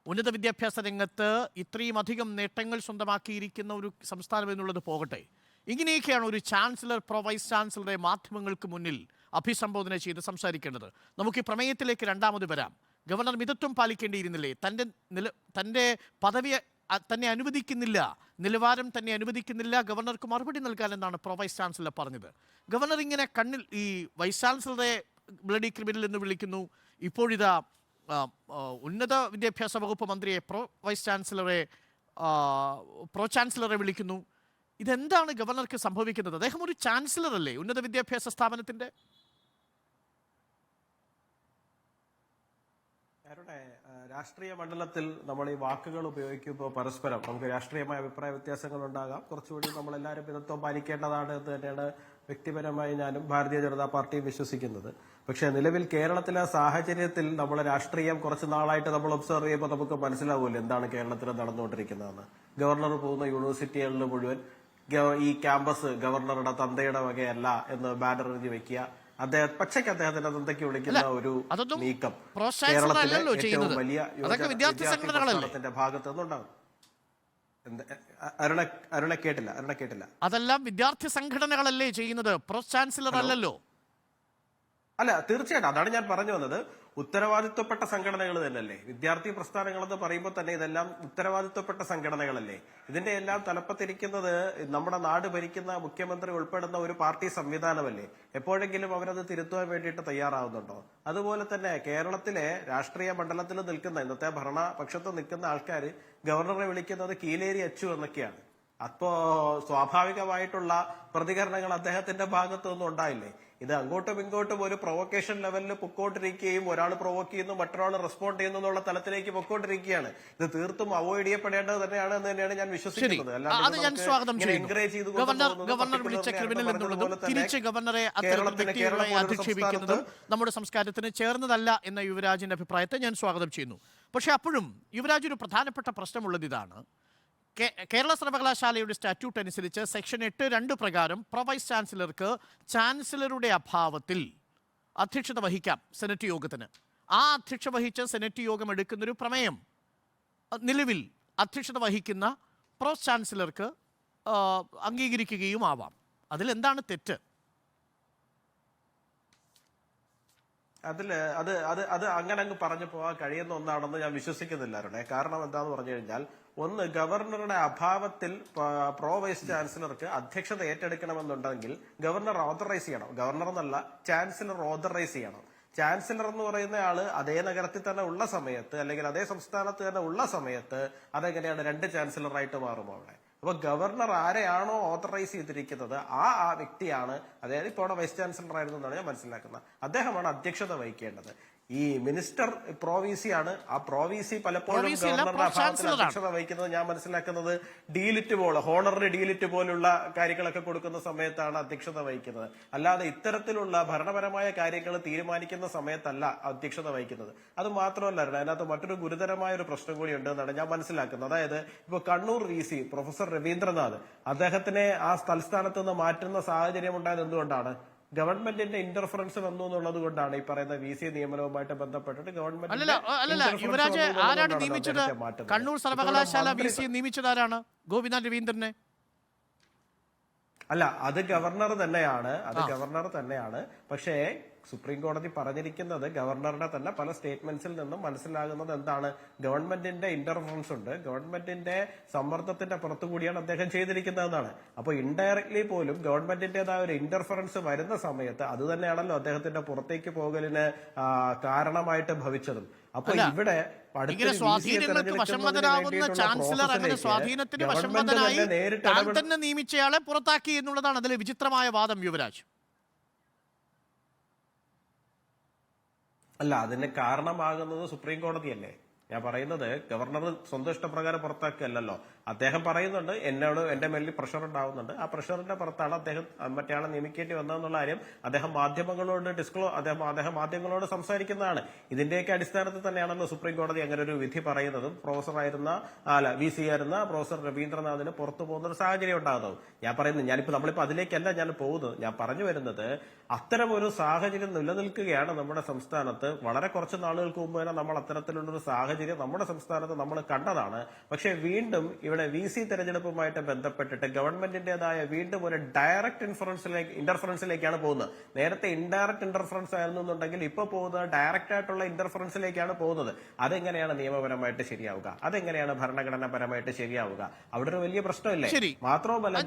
ഉന്നത വിദ്യാഭ്യാസ രംഗത്ത് ഇത്രയും അധികം നേട്ടങ്ങൾ സ്വന്തമാക്കിയിരിക്കുന്ന ഒരു സംസ്ഥാനം എന്നുള്ളത് പോകട്ടെ, ഇങ്ങനെയൊക്കെയാണ് ഒരു ചാൻസലർ വൈസ് ചാൻസലറെ മാധ്യമങ്ങൾക്ക് മുന്നിൽ അഭിസംബോധന ചെയ്ത് സംസാരിക്കേണ്ടത്. നമുക്ക് ഈ പ്രമേയത്തിലേക്ക് രണ്ടാമത് വരാം. ഗവർണർ മിതത്വം പാലിക്കേണ്ടിയിരുന്നില്ലേ? തൻ്റെ പദവി തന്നെ അനുവദിക്കുന്നില്ല, നിലവാരം തന്നെ അനുവദിക്കുന്നില്ല, ഗവർണർക്ക് മറുപടി നൽകാൻ എന്നാണ് വൈസ് ചാൻസലർ പറഞ്ഞത്. ഗവർണർ ഇങ്ങനെ കണ്ണിൽ ഈ വൈസ് ചാൻസലറെ ബ്ലഡി ക്രിമിനൽ എന്ന് വിളിക്കുന്നു. ഇപ്പോഴിതാ ഉന്നത വിദ്യാഭ്യാസ വകുപ്പ് മന്ത്രിയെ പ്രോ ചാൻസലറെ വിളിക്കുന്നു. ഇതെന്താണ് ഗവർണർക്ക് സംഭവിക്കുന്നത്? അദ്ദേഹം ഒരു ചാൻസലർ അല്ലേ ഉന്നത വിദ്യാഭ്യാസ സ്ഥാപനത്തിന്റെ? രാഷ്ട്രീയ മണ്ഡലത്തിൽ നമ്മൾ ഈ വാക്കുകൾ ഉപയോഗിക്കുമ്പോൾ പരസ്പരം നമുക്ക് രാഷ്ട്രീയമായ അഭിപ്രായ വ്യത്യാസങ്ങൾ ഉണ്ടാകാം. കുറച്ചുകൂടി നമ്മളെല്ലാവരും മിതത്വം പാലിക്കേണ്ടതാണ് എന്ന് തന്നെയാണ് വ്യക്തിപരമായി ഞാനും ഭാരതീയ ജനതാ പാർട്ടിയും വിശ്വസിക്കുന്നത്. പക്ഷേ നിലവിൽ കേരളത്തിലെ സാഹചര്യത്തിൽ നമ്മൾ രാഷ്ട്രീയം കുറച്ച് നാളായിട്ട് നമ്മൾ ഒബ്സർവ് ചെയ്യുമ്പോൾ നമുക്ക് മനസ്സിലാവുമല്ലോ എന്താണ് കേരളത്തിൽ നടന്നുകൊണ്ടിരിക്കുന്നതെന്ന്. ഗവർണർ പോകുന്ന യൂണിവേഴ്സിറ്റികളിൽ മുഴുവൻ ഈ ക്യാമ്പസ് ഗവർണറുടെ തന്തയുടെ വകയല്ല എന്ന് ബാനർ എഴുതി വെക്കുക, പച്ചയ്ക്ക് അദ്ദേഹത്തിന്റെ തന്തയ്ക്ക് വിളിക്കുന്ന ഒരു അതൊന്നും നീക്കം pro chancellor കേരളത്തിലെ അല്ലല്ലോ ഏറ്റവും ചെയ്യുന്നത്. വലിയ അതൊക്കെ വിദ്യാർത്ഥി സംഘടനകളല്ലേ? പ്രസ്ഥാനത്തിന്റെ ഭാഗത്തു നിന്നുണ്ടാകും. അരുണ കേട്ടില്ല. അതെല്ലാം വിദ്യാർത്ഥി സംഘടനകളല്ലേ ചെയ്യുന്നത്, പ്രോ ചാൻസലർ അല്ലല്ലോ. അല്ല, തീർച്ചയായിട്ടും അതാണ് ഞാൻ പറഞ്ഞു വന്നത്. ഉത്തരവാദിത്വപ്പെട്ട സംഘടനകൾ തന്നെയല്ലേ വിദ്യാർത്ഥി പ്രസ്ഥാനങ്ങൾ എന്ന് പറയുമ്പോൾ തന്നെ ഇതെല്ലാം ഉത്തരവാദിത്വപ്പെട്ട സംഘടനകളല്ലേ. ഇതിന്റെ എല്ലാം തലപ്പത്തിരിക്കുന്നത് നമ്മുടെ നാട് ഭരിക്കുന്ന മുഖ്യമന്ത്രി ഉൾപ്പെടുന്ന ഒരു പാർട്ടി സംവിധാനമല്ലേ. എപ്പോഴെങ്കിലും അവരത് തിരുത്തുവാൻ വേണ്ടിയിട്ട് തയ്യാറാവുന്നുണ്ടോ? അതുപോലെ തന്നെ കേരളത്തിലെ രാഷ്ട്രീയ മണ്ഡലത്തിൽ നിൽക്കുന്ന ഇന്നത്തെ ഭരണപക്ഷത്ത് നിൽക്കുന്ന ആൾക്കാർ ഗവർണറെ വിളിക്കുന്നത് കീലേരി അച്ചു എന്നൊക്കെയാണ്. അപ്പോ സ്വാഭാവികമായിട്ടുള്ള പ്രതികരണങ്ങൾ അദ്ദേഹത്തിന്റെ ഭാഗത്തുനിന്നും ഉണ്ടായില്ലേ? ഇത് അങ്ങോട്ടും ഇങ്ങോട്ടും ഒരു പ്രൊവക്കേഷൻ ലെവലിൽ പൊക്കോണ്ടിരിക്കുകയും ഒരാൾ പ്രൊവോക്ക് ചെയ്യുന്നു മറ്റൊരാൾ റെസ്പോണ്ട് ചെയ്യുന്നു എന്നുള്ള തലത്തിലേക്ക് പൊക്കോണ്ടിരിക്കുകയാണ്. ഇത് തീർത്തും അവോയ്ഡ് ചെയ്യപ്പെടേണ്ടത് തന്നെയാണ് എന്ന് തന്നെയാണ് ഞാൻ വിശ്വസിക്കുന്നത്. അത് ഞാൻ സ്വാഗതം ചെയ്യുന്നു. ഗവർണർ വിളിച്ച ക്രിമിനൽ എന്നുള്ളതും തിരിച്ച് ഗവർണറെ അധിക്ഷേപിക്കുന്നതും നമ്മുടെ സംസ്കാരത്തിന് ചേർന്നതല്ല എന്ന യുവരാജിന്റെ അഭിപ്രായത്തെ ഞാൻ സ്വാഗതം ചെയ്യുന്നു. പക്ഷെ അപ്പോഴും യുവരാജ് ഒരു പ്രധാനപ്പെട്ട പ്രശ്നമുള്ളത് ഇതാണ്. കേരള സർവകലാശാലയുടെ സ്റ്റാറ്റ്യൂട്ട് അനുസരിച്ച് സെക്ഷൻ 8(2) പ്രകാരം പ്രോ വൈസ് ചാൻസലർക്ക് ചാൻസലറുടെ അഭാവത്തിൽ അധ്യക്ഷത വഹിക്കാം സെനറ്റ് യോഗത്തിന്. ആ അധ്യക്ഷത വഹിച്ച് സെനറ്റ് യോഗം എടുക്കുന്നൊരു പ്രമേയം നിലവിൽ അധ്യക്ഷത വഹിക്കുന്ന പ്രോ ചാൻസലർക്ക് അംഗീകരിക്കുകയും ആവാം. അതിലെന്താണ് തെറ്റ്? അത് അങ്ങനെ അങ്ങ് പറഞ്ഞു പോകാൻ കഴിയുന്ന ഒന്നാണെന്ന് ഞാൻ വിശ്വസിക്കുന്നില്ല അരുണേ. കാരണം എന്താന്ന് പറഞ്ഞു കഴിഞ്ഞാൽ, ഒന്ന്, ഗവർണറുടെ അഭാവത്തിൽ പ്രോ വൈസ് ചാൻസലർക്ക് അധ്യക്ഷത ഏറ്റെടുക്കണമെന്നുണ്ടെങ്കിൽ ഗവർണർ ഓതറൈസ് ചെയ്യണം. ഗവർണർ എന്നല്ല, ചാൻസലർ ഓതറൈസ് ചെയ്യണം. ചാൻസലർ എന്ന് പറയുന്ന ആള് അതേ നഗരത്തിൽ തന്നെ ഉള്ള സമയത്ത് അല്ലെങ്കിൽ അതേ സംസ്ഥാനത്ത് തന്നെ ഉള്ള സമയത്ത് അതെങ്ങനെയാണ് 2 ചാൻസലറായിട്ട് മാറും അവിടെ. അപ്പൊ ഗവർണർ ആരെയാണോ ഓതറൈസ് ചെയ്തിരിക്കുന്നത് ആ വ്യക്തിയാണ്, അതായത് ഇപ്പോൾ അവിടെ വൈസ് ചാൻസലർ ആയിരുന്നു എന്നാണ് ഞാൻ മനസ്സിലാക്കുന്നത്, അദ്ദേഹമാണ് അധ്യക്ഷത വഹിക്കേണ്ടത്. ഈ മിനിസ്റ്റർ പ്രോവിസി ആണ്. ആ പ്രോവിസി പലപ്പോഴും ഗവർണറുടെ അഭാവത്തിൽ അധ്യക്ഷത വഹിക്കുന്നത് ഞാൻ മനസ്സിലാക്കുന്നത് ഹോണറിന് ഡീലിറ്റ് പോലുള്ള കാര്യങ്ങളൊക്കെ കൊടുക്കുന്ന സമയത്താണ് അധ്യക്ഷത വഹിക്കുന്നത്. അല്ലാതെ ഇത്തരത്തിലുള്ള ഭരണപരമായ കാര്യങ്ങൾ തീരുമാനിക്കുന്ന സമയത്തല്ല അധ്യക്ഷത വഹിക്കുന്നത്. അത് മാത്രമല്ല, അതിനകത്ത് മറ്റൊരു ഗുരുതരമായ ഒരു പ്രശ്നം കൂടി ഉണ്ട് എന്നാണ് ഞാൻ മനസ്സിലാക്കുന്നത്. അതായത് ഇപ്പൊ കണ്ണൂർ VC പ്രൊഫസർ രവീന്ദ്രനാഥ് അദ്ദേഹത്തിനെ ആ തൽസ്ഥാനത്ത് നിന്ന് മാറ്റുന്ന സാഹചര്യം ഉണ്ടായത് എന്തുകൊണ്ടാണ്? ഗവൺമെന്റിന്റെ ഇന്റർഫറൻസ് വന്നു എന്നുള്ളത് കൊണ്ടാണ്. ഈ പറയുന്ന VC നിയമനവുമായിട്ട് ബന്ധപ്പെട്ടിട്ട് കണ്ണൂർ സർവകലാശാല VC നിയമിച്ചത് ആരാണ്? ഗോപിനാഥ് രവീന്ദ്രനെ. അല്ല, അത് ഗവർണർ തന്നെയാണ്. പക്ഷേ സുപ്രീം കോടതി പറഞ്ഞിരിക്കുന്നത് ഗവർണറുടെ തന്നെ പല സ്റ്റേറ്റ്മെന്റ്സിൽ നിന്നും മനസ്സിലാകുന്നത് എന്താണ്? ഗവൺമെന്റിന്റെ ഇന്റർഫറൻസ് ഉണ്ട്, ഗവൺമെന്റിന്റെ സമ്മർദ്ദത്തിന്റെ പുറത്തുകൂടിയാണ് അദ്ദേഹം ചെയ്തിരിക്കുന്നതെന്നാണ്. അപ്പൊ ഇൻഡയറക്ട്ലി പോലും ഗവൺമെന്റിന്റേതായ ഒരു ഇന്റർഫറൻസ് വരുന്ന സമയത്ത് അത് തന്നെയാണല്ലോ അദ്ദേഹത്തിന്റെ പുറത്തേക്ക് പോകലിന് കാരണമായിട്ട് ഭവിച്ചതും. അപ്പൊ ഇവിടെ സ്വാധീനങ്ങൾക്ക് വശംവദനാവുന്ന ചാൻസലർ അങ്ങനെ സ്വാധീനത്തിന് വശംവദനായി താൻ തന്നെ നിയമിച്ചയാളെ പുറത്താക്കി എന്നുള്ളതാണ് അതിലെ വിചിത്രമായ വാദം. യുവരാജ്, അല്ല, അതിന് കാരണമാകുന്നത് സുപ്രീം കോടതിയല്ലേ. ഞാൻ പറയുന്നത് ഗവർണർ സ്വന്തം ഇഷ്ടപ്രകാരം പുറത്താക്കിയല്ലോ. അദ്ദേഹം പറയുന്നുണ്ട് എന്റെ മേലിൽ പ്രഷർ ഉണ്ടാവുന്നുണ്ട്, ആ പ്രഷറിന്റെ പുറത്താണ് അദ്ദേഹം മറ്റേയാളെ നിയമിക്കേണ്ടി വന്നതെന്നുള്ള കാര്യം അദ്ദേഹം മാധ്യമങ്ങളോട് സംസാരിക്കുന്നതാണ്. ഇതിന്റെയൊക്കെ അടിസ്ഥാനത്തിൽ തന്നെയാണല്ലോ സുപ്രീം കോടതി അങ്ങനെ ഒരു വിധി പറയുന്നതും VC ആയിരുന്ന പ്രൊഫസർ രവീന്ദ്രനാഥിന് പുറത്തു പോകുന്ന ഒരു സാഹചര്യം ഉണ്ടാകുന്നതും. നമ്മളിപ്പോ അതിലേക്കല്ല ഞാൻ പോകുന്നത്. ഞാൻ പറഞ്ഞു വരുന്നത് അത്തരം ഒരു സാഹചര്യം നിലനിൽക്കുകയാണ് നമ്മുടെ സംസ്ഥാനത്ത്. വളരെ കുറച്ച് നാളുകൾക്ക് മുമ്പ് തന്നെ നമ്മൾ അത്തരത്തിലുള്ളൊരു സാഹചര്യം നമ്മുടെ സംസ്ഥാനത്ത് നമ്മൾ കണ്ടതാണ്. പക്ഷേ വീണ്ടും ഇവിടെ VC തെരഞ്ഞെടുപ്പുമായിട്ട് ബന്ധപ്പെട്ടിട്ട് ഗവൺമെന്റിന്റേതായ വീണ്ടും ഒരു ഡയറക്റ്റ് ഇന്റർഫറൻസിലേക്കാണ് പോകുന്നത്. നേരത്തെ ഇൻഡയറക്റ്റ് ഇന്റർഫറൻസ് ആയിരുന്നു എന്നുണ്ടെങ്കിൽ ഇപ്പൊ പോകുന്നത് ഡയറക്റ്റ് ആയിട്ടുള്ള ഇന്റർഫറൻസിലേക്കാണ് പോകുന്നത്. അതെങ്ങനെയാണ് നിയമപരമായിട്ട് ശരിയാവുക? അതെങ്ങനെയാണ് ഭരണഘടനാപരമായിട്ട് ശരിയാവുക? അവിടെ ഒരു വലിയ പ്രശ്നമില്ലേ? മാത്രവുമല്ല,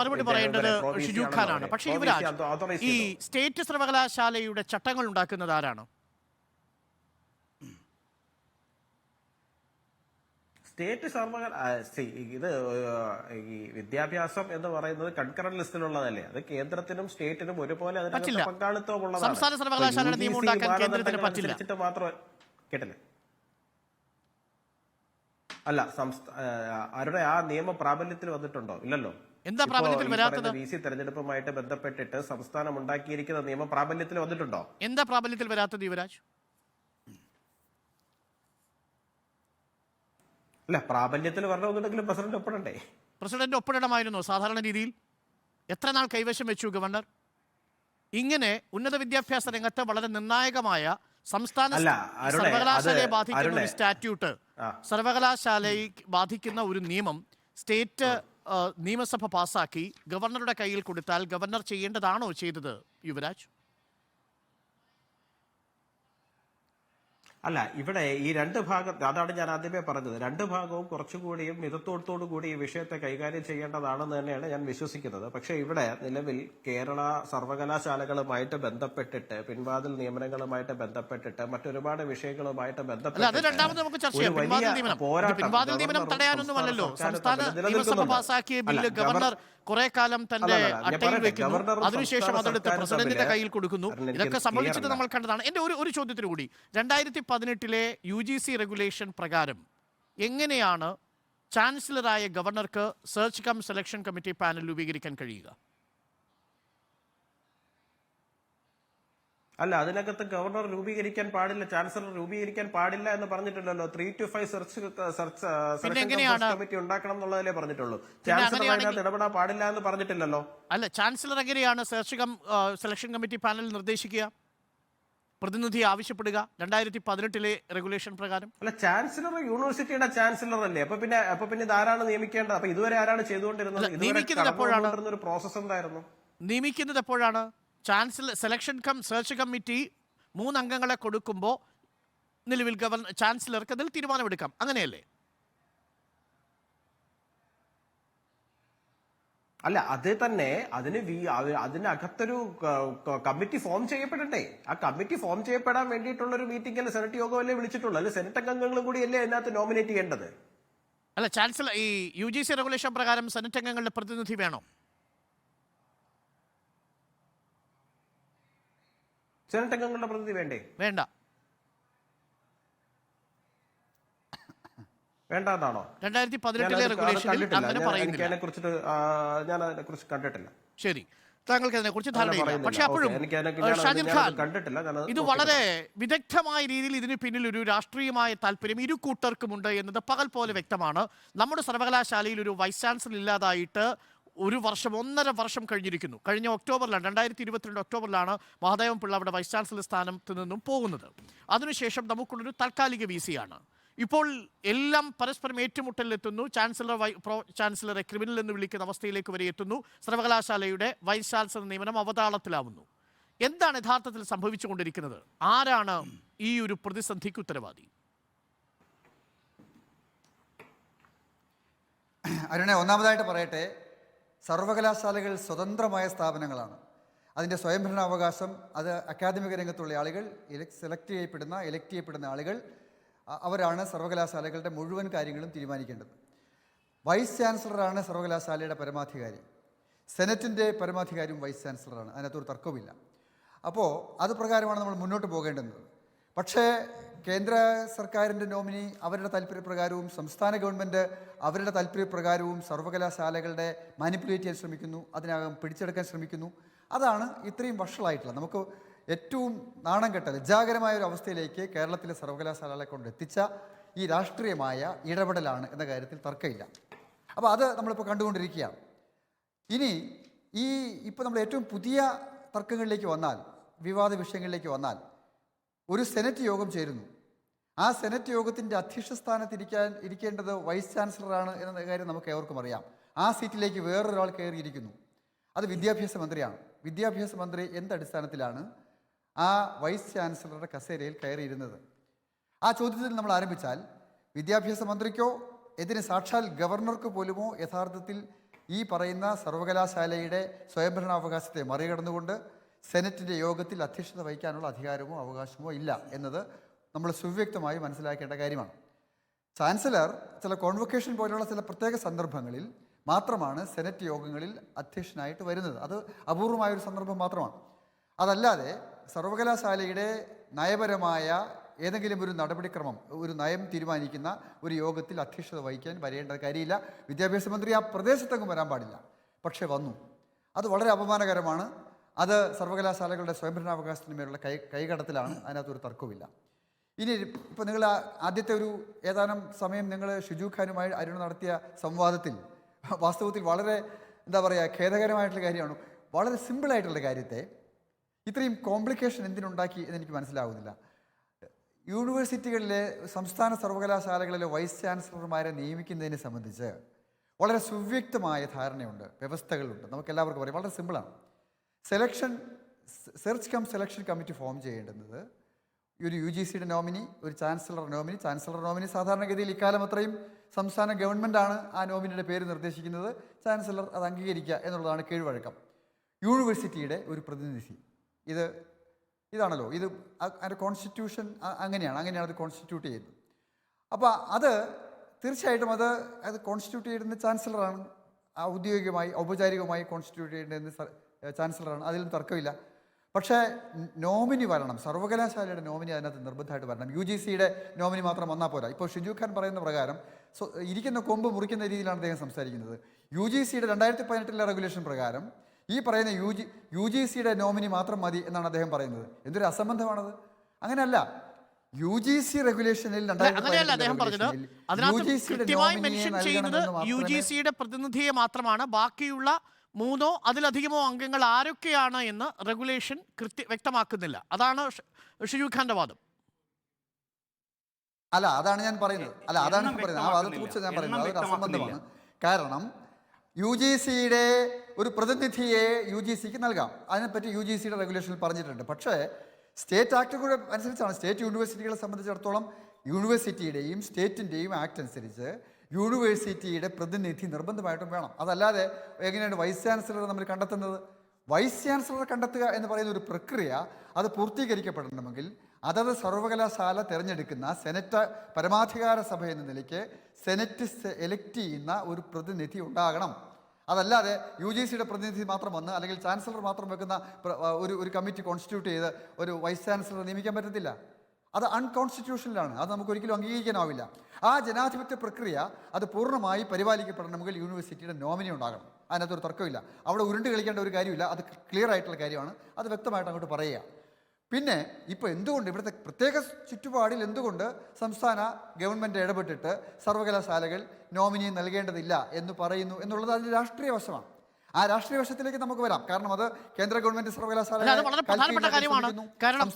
മറുപടി പറയേണ്ടത് ഷിജു ഖാനാണ്. പക്ഷേ ഈ സ്റ്റേറ്റ് സർവകലാശാലയുടെ ചട്ടങ്ങൾ ഉണ്ടാക്കുന്നത് ആരാണ്? സ്റ്റേറ്റ് ഇത് ഈ വിദ്യാഭ്യാസം എന്ന് പറയുന്നത് കൺകറന്റ് ലിസ്റ്റിലുള്ളതല്ലേ. അത് കേന്ദ്രത്തിനും സ്റ്റേറ്റിനും ഒരുപോലെ അതിനകത്ത് പങ്കാളിത്തമുള്ളതാണ്. സംസ്ഥാന സർവകലാശാലയുടെ നിയമം ഉണ്ടാക്കാൻ കേന്ദ്രത്തിന് പറ്റില്ല. കേട്ടില്ലേ? അല്ല, അവരുടെ ആ നിയമം പ്രാബല്യത്തിൽ വന്നിട്ടുണ്ടോ? ഇല്ലല്ലോ. എന്താ പ്രാബല്യത്തിൽ വരാത്തത്? VC തെരഞ്ഞെടുപ്പുമായിട്ട് ബന്ധപ്പെട്ടിട്ട് സംസ്ഥാനം ഉണ്ടാക്കിയിരിക്കുന്ന നിയമം പ്രാബല്യത്തിൽ വന്നിട്ടുണ്ടോ? എന്താ പ്രാബല്യത്തിൽ വരാത്തത് യുവരാജ്? അല്ല, പ്രാബല്യത്തിൽ വരണമെന്നുണ്ടെങ്കിൽ പ്രസിഡന്റ് ഒപ്പിടണ്ടേ? പ്രസിഡന്റ് ഒപ്പിടണമായിരുന്നു സാധാരണ രീതിയിൽ. എത്ര നാൾ കൈവശം വെച്ചു ഗവർണർ? ഇങ്ങനെ ഉന്നത വിദ്യാഭ്യാസ രംഗത്ത് വളരെ നിർണായകമായ സംസ്ഥാന അല്ല, അരുണേ, സർവകലാശാലയെ അത് ബാധിക്കുന്ന ഒരു അരുണേ. സ്റ്റാറ്റ്യൂട്ട്, സർവകലാശാലയെ ബാധിക്കുന്ന ഒരു നിയമം സ്റ്റേറ്റ് നിയമസഭ പാസാക്കി ഗവർണറുടെ കയ്യിൽ കൊടുത്താൽ ഗവർണർ ചെയ്യേണ്ടതാണോ ചെയ്തത് യുവരാജ്? അല്ല, ഇവിടെ ഈ രണ്ട് ഭാഗം, അതാണ് ഞാൻ ആദ്യമേ പറഞ്ഞത്, രണ്ട് ഭാഗവും കുറച്ചുകൂടിയും മിതത്തോടു കൂടി ഈ വിഷയത്തെ കൈകാര്യം ചെയ്യേണ്ടതാണെന്ന് തന്നെയാണ് ഞാൻ വിശ്വസിക്കുന്നത്. പക്ഷേ ഇവിടെ നിലവിൽ കേരള സർവകലാശാലകളുമായിട്ട് ബന്ധപ്പെട്ടിട്ട്, പിൻവാതിൽ നിയമനങ്ങളുമായിട്ട് ബന്ധപ്പെട്ടിട്ട്, മറ്റൊരുപാട് വിഷയങ്ങളുമായിട്ട് അല്ല, അത് രണ്ടാമത് നമുക്ക് ചർച്ച ചെയ്യാം. പിൻവാതിൽ നിയമനം, പിൻവാതിൽ നിയമനം തടയാനൊന്നുമല്ലോ. സംസ്ഥാന നിയമസഭ പാസാക്കിയ ബില്ല് ഗവർണർ കുറെ കാലം തന്റെ അട്ടയിൽ വെക്കുന്നു, അതിനുശേഷം അതെടുത്ത് പ്രസിഡന്റിന്റെ കയ്യിൽ കൊടുക്കുന്നു. ഇതൊക്കെ സംഭവിച്ചത് നമ്മൾ കണ്ടതാണ്. എന്റെ ഒരു ചോദ്യത്തിന് കൂടി, 2018 UGC റെഗുലേഷൻ പ്രകാരം എങ്ങനെയാണ് ചാൻസലറായ ഗവർണർക്ക് search cum selection committee panel രൂപീകരിക്കാൻ കഴിയുക? അല്ല, അതിനകത്ത് ഗവർണർ രൂപീകരിക്കാൻ പാടില്ല, ചാൻസലർ രൂപീകരിക്കാൻ പാടില്ല എന്ന് പറഞ്ഞിട്ടില്ലല്ലോ. 3 to 5 സെർച്ച് കമ്മിറ്റി ഉണ്ടാക്കണം എന്നുള്ളതല്ലേ പറഞ്ഞിട്ടുള്ളൂ. ചാൻസലർ അതിനകത്ത് ഇടപെടാൻ പാടില്ല എന്ന് പറഞ്ഞിട്ടില്ലല്ലോ. അല്ല, ചാൻസലർ എങ്ങനെയാണ് search cum selection committee panel നിർദ്ദേശിക്കുക, പ്രതിനിധി ആവശ്യപ്പെടുക 2018 റെഗുലേഷൻ പ്രകാരം? അല്ല, ചാൻസലർ യൂണിവേഴ്സിറ്റിയുടെ ചാൻസലർ അല്ലേ. അപ്പൊ പിന്നെ ഇതാരാണ് നിയമക്കേണ്ടത്? അപ്പൊ ഇതുവരെ ആരാണ് ചെയ്തുകൊണ്ടിരുന്നത്? നിയമിക്കുന്നത് എപ്പോഴാണ്? ഒരു പ്രോസസ് എന്തായിരുന്നു നിയമിക്കുന്നത്? എപ്പോഴാണ്? ചാൻസലർ സെലക്ഷൻ സെർച്ച് കമ്മിറ്റി 3 അംഗങ്ങളെ കൊടുക്കുമ്പോൾ നിലവിൽ ചാൻസലർക്ക് അതിൽ തീരുമാനമെടുക്കാം, അങ്ങനെയല്ലേ? അല്ല, അത് തന്നെ. അതിനകത്തൊരു കമ്മിറ്റി ഫോം ചെയ്യപ്പെടട്ടെ. ആ കമ്മിറ്റി ഫോം ചെയ്യപ്പെടാൻ വേണ്ടിയിട്ടുള്ള ഒരു മീറ്റിംഗല്ലേ, സെനറ്റ് യോഗമല്ലേ വിളിച്ചിട്ടുള്ളൂ. അല്ലെ സെനറ്റ് അംഗങ്ങളും കൂടി അല്ലേ അതിനകത്ത് നോമിനേറ്റ് ചെയ്യേണ്ടത്? അല്ല, ചാൻസലർ ഈ UGC റെഗുലേഷൻ പ്രകാരം സെനറ്റ് അംഗങ്ങളുടെ പ്രതിനിധി വേണോ? സെനറ്റ് അംഗങ്ങളുടെ പ്രതിനിധി വേണ്ടേ? വേണ്ട. വേണ്ടെന്നാണോ? 2018 റെഗുലേഷനിൽ അങ്ങനെ പറയുന്നില്ല. ഞാൻ അതിനെക്കുറിച്ച് കണ്ടിട്ടില്ല. ശരി, താങ്കൾക്ക് അതിനെക്കുറിച്ച് ധാരണയില്ല. പക്ഷെ അപ്പോഴും ഷാജിദ് ഖാൻ, ഇത് വളരെ വിദഗ്ധമായ രീതിയിൽ ഇതിന് പിന്നിൽ ഒരു രാഷ്ട്രീയമായ താല്പര്യം ഇരു കൂട്ടർക്കുമുണ്ട് എന്നത് പകൽ പോലെ വ്യക്തമാണ്. നമ്മുടെ സർവകലാശാലയിൽ ഒരു വൈസ് ചാൻസലർ ഇല്ലാതായിട്ട് 1.5 വർഷം കഴിഞ്ഞിരിക്കുന്നു. കഴിഞ്ഞ ഒക്ടോബറിലാണ്, 2022 ഒക്ടോബറിലാണ് മഹാദേവൻ പിള്ള അവിടെ വൈസ് ചാൻസലർ സ്ഥാനത്ത് നിന്നും പോകുന്നത്. അതിനുശേഷം നമുക്കുള്ളൊരു താൽക്കാലിക VC-യാണ്. ഇപ്പോൾ എല്ലാം പരസ്പരം ഏറ്റുമുട്ടലിലെത്തുന്നു. പ്രോ ചാൻസലറെ ക്രിമിനൽ എന്ന് വിളിക്കുന്ന അവസ്ഥയിലേക്ക് വരെ എത്തുന്നു. സർവകലാശാലയുടെ വൈസ് ചാൻസലർ നിയമനം അവതാളത്തിലാവുന്നു. എന്താണ് യഥാർത്ഥത്തിൽ സംഭവിച്ചുകൊണ്ടിരിക്കുന്നത്? ആരാണ് ഈ ഒരു പ്രതിസന്ധിക്ക് ഉത്തരവാദി? അരുണെ, ഒന്നാമതായിട്ട് പറയട്ടെ, സർവകലാശാലകൾ സ്വതന്ത്രമായ സ്ഥാപനങ്ങളാണ്. അതിൻ്റെ സ്വയംഭരണാവകാശം, അത് അക്കാദമിക രംഗത്തുള്ള ആളുകൾ, എലക്ട് ചെയ്യപ്പെടുന്ന ആളുകൾ, അവരാണ് സർവകലാശാലകളുടെ മുഴുവൻ കാര്യങ്ങളും തീരുമാനിക്കേണ്ടത്. വൈസ് ചാൻസലറാണ് സർവകലാശാലയുടെ പരമാധികാരി. സെനറ്റിൻ്റെ പരമാധികാരിയും വൈസ് ചാൻസലറാണ്, അതിനകത്തൊരു തർക്കമില്ല. അപ്പോൾ അത് പ്രകാരമാണ് നമ്മൾ മുന്നോട്ട് പോകേണ്ടുന്നത്. പക്ഷേ കേന്ദ്ര സർക്കാരിൻ്റെ നോമിനി അവരുടെ താല്പര്യപ്രകാരവും സംസ്ഥാന ഗവൺമെൻറ് അവരുടെ താല്പര്യപ്രകാരവും സർവകലാശാലകളുടെ മാനിപ്പുലേറ്റ് ചെയ്യാൻ ശ്രമിക്കുന്നു, അതിനകം പിടിച്ചെടുക്കാൻ ശ്രമിക്കുന്നു. അതാണ് ഇത്രയും വഷളായിട്ടുള്ളത്. നമുക്ക് ഏറ്റവും നാണം കെട്ട ലജ്ജാകരമായ ഒരു അവസ്ഥയിലേക്ക് കേരളത്തിലെ സർവകലാശാലകളെ കൊണ്ട് എത്തിച്ച ഈ രാഷ്ട്രീയമായ ഇടപെടലാണ് എന്ന കാര്യത്തിൽ തർക്കമില്ല. അപ്പോൾ അത് നമ്മളിപ്പോൾ കണ്ടുകൊണ്ടിരിക്കുകയാണ്. ഇനി ഇപ്പോൾ നമ്മൾ ഏറ്റവും പുതിയ തർക്കങ്ങളിലേക്ക് വന്നാൽ, വിവാദ വിഷയങ്ങളിലേക്ക് വന്നാൽ, ഒരു സെനറ്റ് യോഗം ചേരുന്നു. ആ സെനറ്റ് യോഗത്തിൻ്റെ അധ്യക്ഷ സ്ഥാനത്ത് ഇരിക്കേണ്ടത് വൈസ് ചാൻസലറാണ് എന്ന കാര്യം നമുക്ക് ഏവർക്കും അറിയാം. ആ സീറ്റിലേക്ക് വേറൊരാൾ കയറിയിരിക്കുന്നു. അത് വിദ്യാഭ്യാസ മന്ത്രിയാണ്. വിദ്യാഭ്യാസ മന്ത്രി എന്തടിസ്ഥാനത്തിലാണ് ആ വൈസ് ചാൻസലറുടെ കസേരയിൽ കയറിയിരുന്നത്? ആ ചോദ്യത്തിൽ നമ്മൾ ആരംഭിച്ചാൽ, വിദ്യാഭ്യാസ മന്ത്രിക്കോ സാക്ഷാൽ ഗവർണർക്ക് പോലുമോ യഥാർത്ഥത്തിൽ ഈ പറയുന്ന സർവകലാശാലയുടെ സ്വയംഭരണാവകാശത്തെ മറികടന്നുകൊണ്ട് സെനറ്റിൻ്റെ യോഗത്തിൽ അധ്യക്ഷത വഹിക്കാനുള്ള അധികാരമോ അവകാശമോ ഇല്ല എന്നത് നമ്മൾ സുവ്യക്തമായി മനസ്സിലാക്കേണ്ട കാര്യമാണ്. ചാൻസലർ ചില കോൺവൊക്കേഷൻ പോലുള്ള ചില പ്രത്യേക സന്ദർഭങ്ങളിൽ മാത്രമാണ് സെനറ്റ് യോഗങ്ങളിൽ അധ്യക്ഷനായിട്ട് വരുന്നത്. അത് അപൂർവമായൊരു സന്ദർഭം മാത്രമാണ്. അതല്ലാതെ സർവകലാശാലയുടെ നയപരമായ ഏതെങ്കിലും ഒരു നടപടിക്രമം, ഒരു നയം തീരുമാനിക്കുന്ന ഒരു യോഗത്തിൽ അധ്യക്ഷത വഹിക്കാൻ വരേണ്ട കാര്യമില്ല. വിദ്യാഭ്യാസ മന്ത്രി ആ പ്രദേശത്തെങ്ങും വരാൻ പാടില്ല. പക്ഷേ വന്നു. അത് വളരെ അപമാനകരമാണ്. അത് സർവകലാശാലകളുടെ സ്വയംഭരണാവകാശത്തിന് മേലുള്ള കൈകടത്തിലാണ്. അതിനകത്തൊരു തർക്കവുമില്ല. ഇനി ഇപ്പോൾ നിങ്ങൾ ആദ്യത്തെ ഒരു ഏതാനും സമയം നിങ്ങൾ ഷിജു ഖാനുമായി അരുൺ നടത്തിയ സംവാദത്തിൽ വാസ്തവത്തിൽ വളരെ ഖേദകരമായിട്ടുള്ള കാര്യമാണ്. വളരെ സിമ്പിളായിട്ടുള്ള കാര്യത്തെ ഇത്രയും കോംപ്ലിക്കേഷൻ എന്തിനുണ്ടാക്കി എന്നെനിക്ക് മനസ്സിലാവുന്നില്ല. യൂണിവേഴ്സിറ്റികളിലെ സംസ്ഥാന സർവകലാശാലകളിലെ വൈസ് ചാൻസലർമാരെ നിയമിക്കുന്നതിനെ സംബന്ധിച്ച് വളരെ സുവ്യക്തമായ ധാരണയുണ്ട്, വ്യവസ്ഥകളുണ്ട്. നമുക്കെല്ലാവർക്കും പറയാം, വളരെ സിമ്പിളാണ്. സെർച്ച് സെലക്ഷൻ കമ്മിറ്റി ഫോം ചെയ്യേണ്ടുന്നത് ഒരു UGCയുടെ നോമിനി, ഒരു ചാൻസലർ നോമിനി സാധാരണഗതിയിൽ ഇക്കാലം അത്രയും സംസ്ഥാന ഗവൺമെൻറ്റാണ് ആ നോമിനിയുടെ പേര് നിർദ്ദേശിക്കുന്നത്. ചാൻസലർ അത് അംഗീകരിക്കുക എന്നുള്ളതാണ് കീഴ്വഴക്കം. യൂണിവേഴ്സിറ്റിയുടെ ഒരു പ്രതിനിധി, ഇതാണല്ലോ ഇത് അതിൻ്റെ കോൺസ്റ്റിറ്റ്യൂഷൻ അങ്ങനെയാണ് അത് കോൺസ്റ്റിറ്റ്യൂട്ട് ചെയ്യുന്നത്. അപ്പോൾ അത് തീർച്ചയായിട്ടും അത് കോൺസ്റ്റിറ്റ്യൂട്ട് ചെയ്യുന്ന ചാൻസലറാണ്. ഔപചാരികമായി കോൺസ്റ്റിറ്റ്യൂട്ട് ചെയ്യേണ്ടുന്ന ചാൻസലറാണ്, അതിലും തർക്കമില്ല. പക്ഷേ നോമിനി വരണം, സർവകലാശാലയുടെ നോമിനി അതിനകത്ത് നിർബന്ധമായിട്ട് വരണം. UGCയുടെ നോമിനി മാത്രം വന്നാൽ പോരാ. ഇപ്പോൾ ഷിജു ഖാൻ പറയുന്ന പ്രകാരം ഇരിക്കുന്ന കൊമ്പ് മുറിക്കുന്ന രീതിയിലാണ് അദ്ദേഹം സംസാരിക്കുന്നത്. UGCയുടെ 2018 റെഗുലേഷൻ പ്രകാരം ഈ പറയുന്ന UGCയുടെ നോമിനി മാത്രം മതി എന്നാണ് അദ്ദേഹം പറയുന്നത്. എന്തൊരു അസംബന്ധമാണത്! അങ്ങനെയല്ല. UGC റെഗുലേഷനിൽ UGCയുടെ പ്രതിനിധിയെ മാത്രമാണ്, ബാക്കിയുള്ള 3 അതിലധികമോ അംഗങ്ങൾ ആരൊക്കെയാണ് എന്ന് റെഗുലേഷൻ വ്യക്തമാക്കുന്നില്ല. അതാണ് ഷിജു ഖാന്റെ വാദം. അല്ല, അതാണ് ഞാൻ പറയുന്നത്. ആ വാദത്തെക്കുറിച്ച് ഞാൻ പറയുന്നത് അതൊരു അസംബന്ധമാണ്. കാരണം UGCയുടെ ഒരു പ്രതിനിധിയെ UGCക്ക് നൽകാം. അതിനെപ്പറ്റി UGCയുടെ റെഗുലേഷനിൽ പറഞ്ഞിട്ടുണ്ട്. പക്ഷേ സ്റ്റേറ്റ് ആക്ട് കൂടെ അനുസരിച്ചാണ്. സ്റ്റേറ്റ് യൂണിവേഴ്സിറ്റികളെ സംബന്ധിച്ചിടത്തോളം യൂണിവേഴ്സിറ്റിയുടെയും സ്റ്റേറ്റിൻ്റെയും ആക്ട് അനുസരിച്ച് യൂണിവേഴ്സിറ്റിയുടെ പ്രതിനിധി നിർബന്ധമായിട്ടും വേണം. അതല്ലാതെ എങ്ങനെയാണ് വൈസ് ചാൻസലർ നമ്മൾ കണ്ടെത്തുന്നത്? വൈസ് ചാൻസലർ കണ്ടെത്തുക എന്ന് പറയുന്ന ഒരു പ്രക്രിയ അത് പൂർത്തീകരിക്കപ്പെടണമെങ്കിൽ അതത് സർവകലാശാല തിരഞ്ഞെടുക്കുന്ന സെനറ്റ് പരമാധികാര സഭ എന്ന നിലയ്ക്ക് സെനറ്റ് എലക്ട് ചെയ്യുന്ന ഒരു പ്രതിനിധി ഉണ്ടാകണം. അതല്ലാതെ UGCയുടെ പ്രതിനിധി മാത്രം വന്ന് അല്ലെങ്കിൽ ചാൻസലർ മാത്രം വെക്കുന്ന ഒരു കമ്മിറ്റി കോൺസ്റ്റിറ്റ്യൂട്ട് ചെയ്ത് ഒരു വൈസ് ചാൻസലർ നിയമിക്കാൻ പറ്റത്തില്ല. അത് അൺകോൺസ്റ്റിറ്റ്യൂഷനിലാണ്. അത് നമുക്ക് ഒരിക്കലും അംഗീകരിക്കാനാവില്ല. ആ ജനാധിപത്യ പ്രക്രിയ അത് പൂർണ്ണമായി പരിപാലിക്കപ്പെടണമെങ്കിൽ യൂണിവേഴ്സിറ്റിയുടെ നോമിനി ഉണ്ടാകണം. അതിനകത്തൊരു തർക്കമില്ല. അവിടെ ഉരുണ്ട് കളിക്കേണ്ട ഒരു കാര്യമില്ല. അത് ക്ലിയർ ആയിട്ടുള്ള കാര്യമാണ്. അത് വ്യക്തമായിട്ട് അങ്ങോട്ട് പറയുക. പിന്നെ ഇപ്പോൾ എന്തുകൊണ്ട് ഇവിടുത്തെ പ്രത്യേക ചുറ്റുപാടിൽ എന്തുകൊണ്ട് സംസ്ഥാന ഗവൺമെൻറ് ഇടപെട്ടിട്ട് സർവകലാശാലകൾ നോമിനി നൽകേണ്ടതില്ല എന്ന് പറയുന്നു എന്നുള്ളത് അതിൻ്റെ രാഷ്ട്രീയ വശമാണ്. ആ രാഷ്ട്രീയ വശത്തിലേക്ക് നമുക്ക് വരാം. കാരണം അത് കേന്ദ്ര ഗവൺമെന്റ് സർവകലാശാല വളരെ പ്രധാനപ്പെട്ട കാര്യമാണ്. കാരണം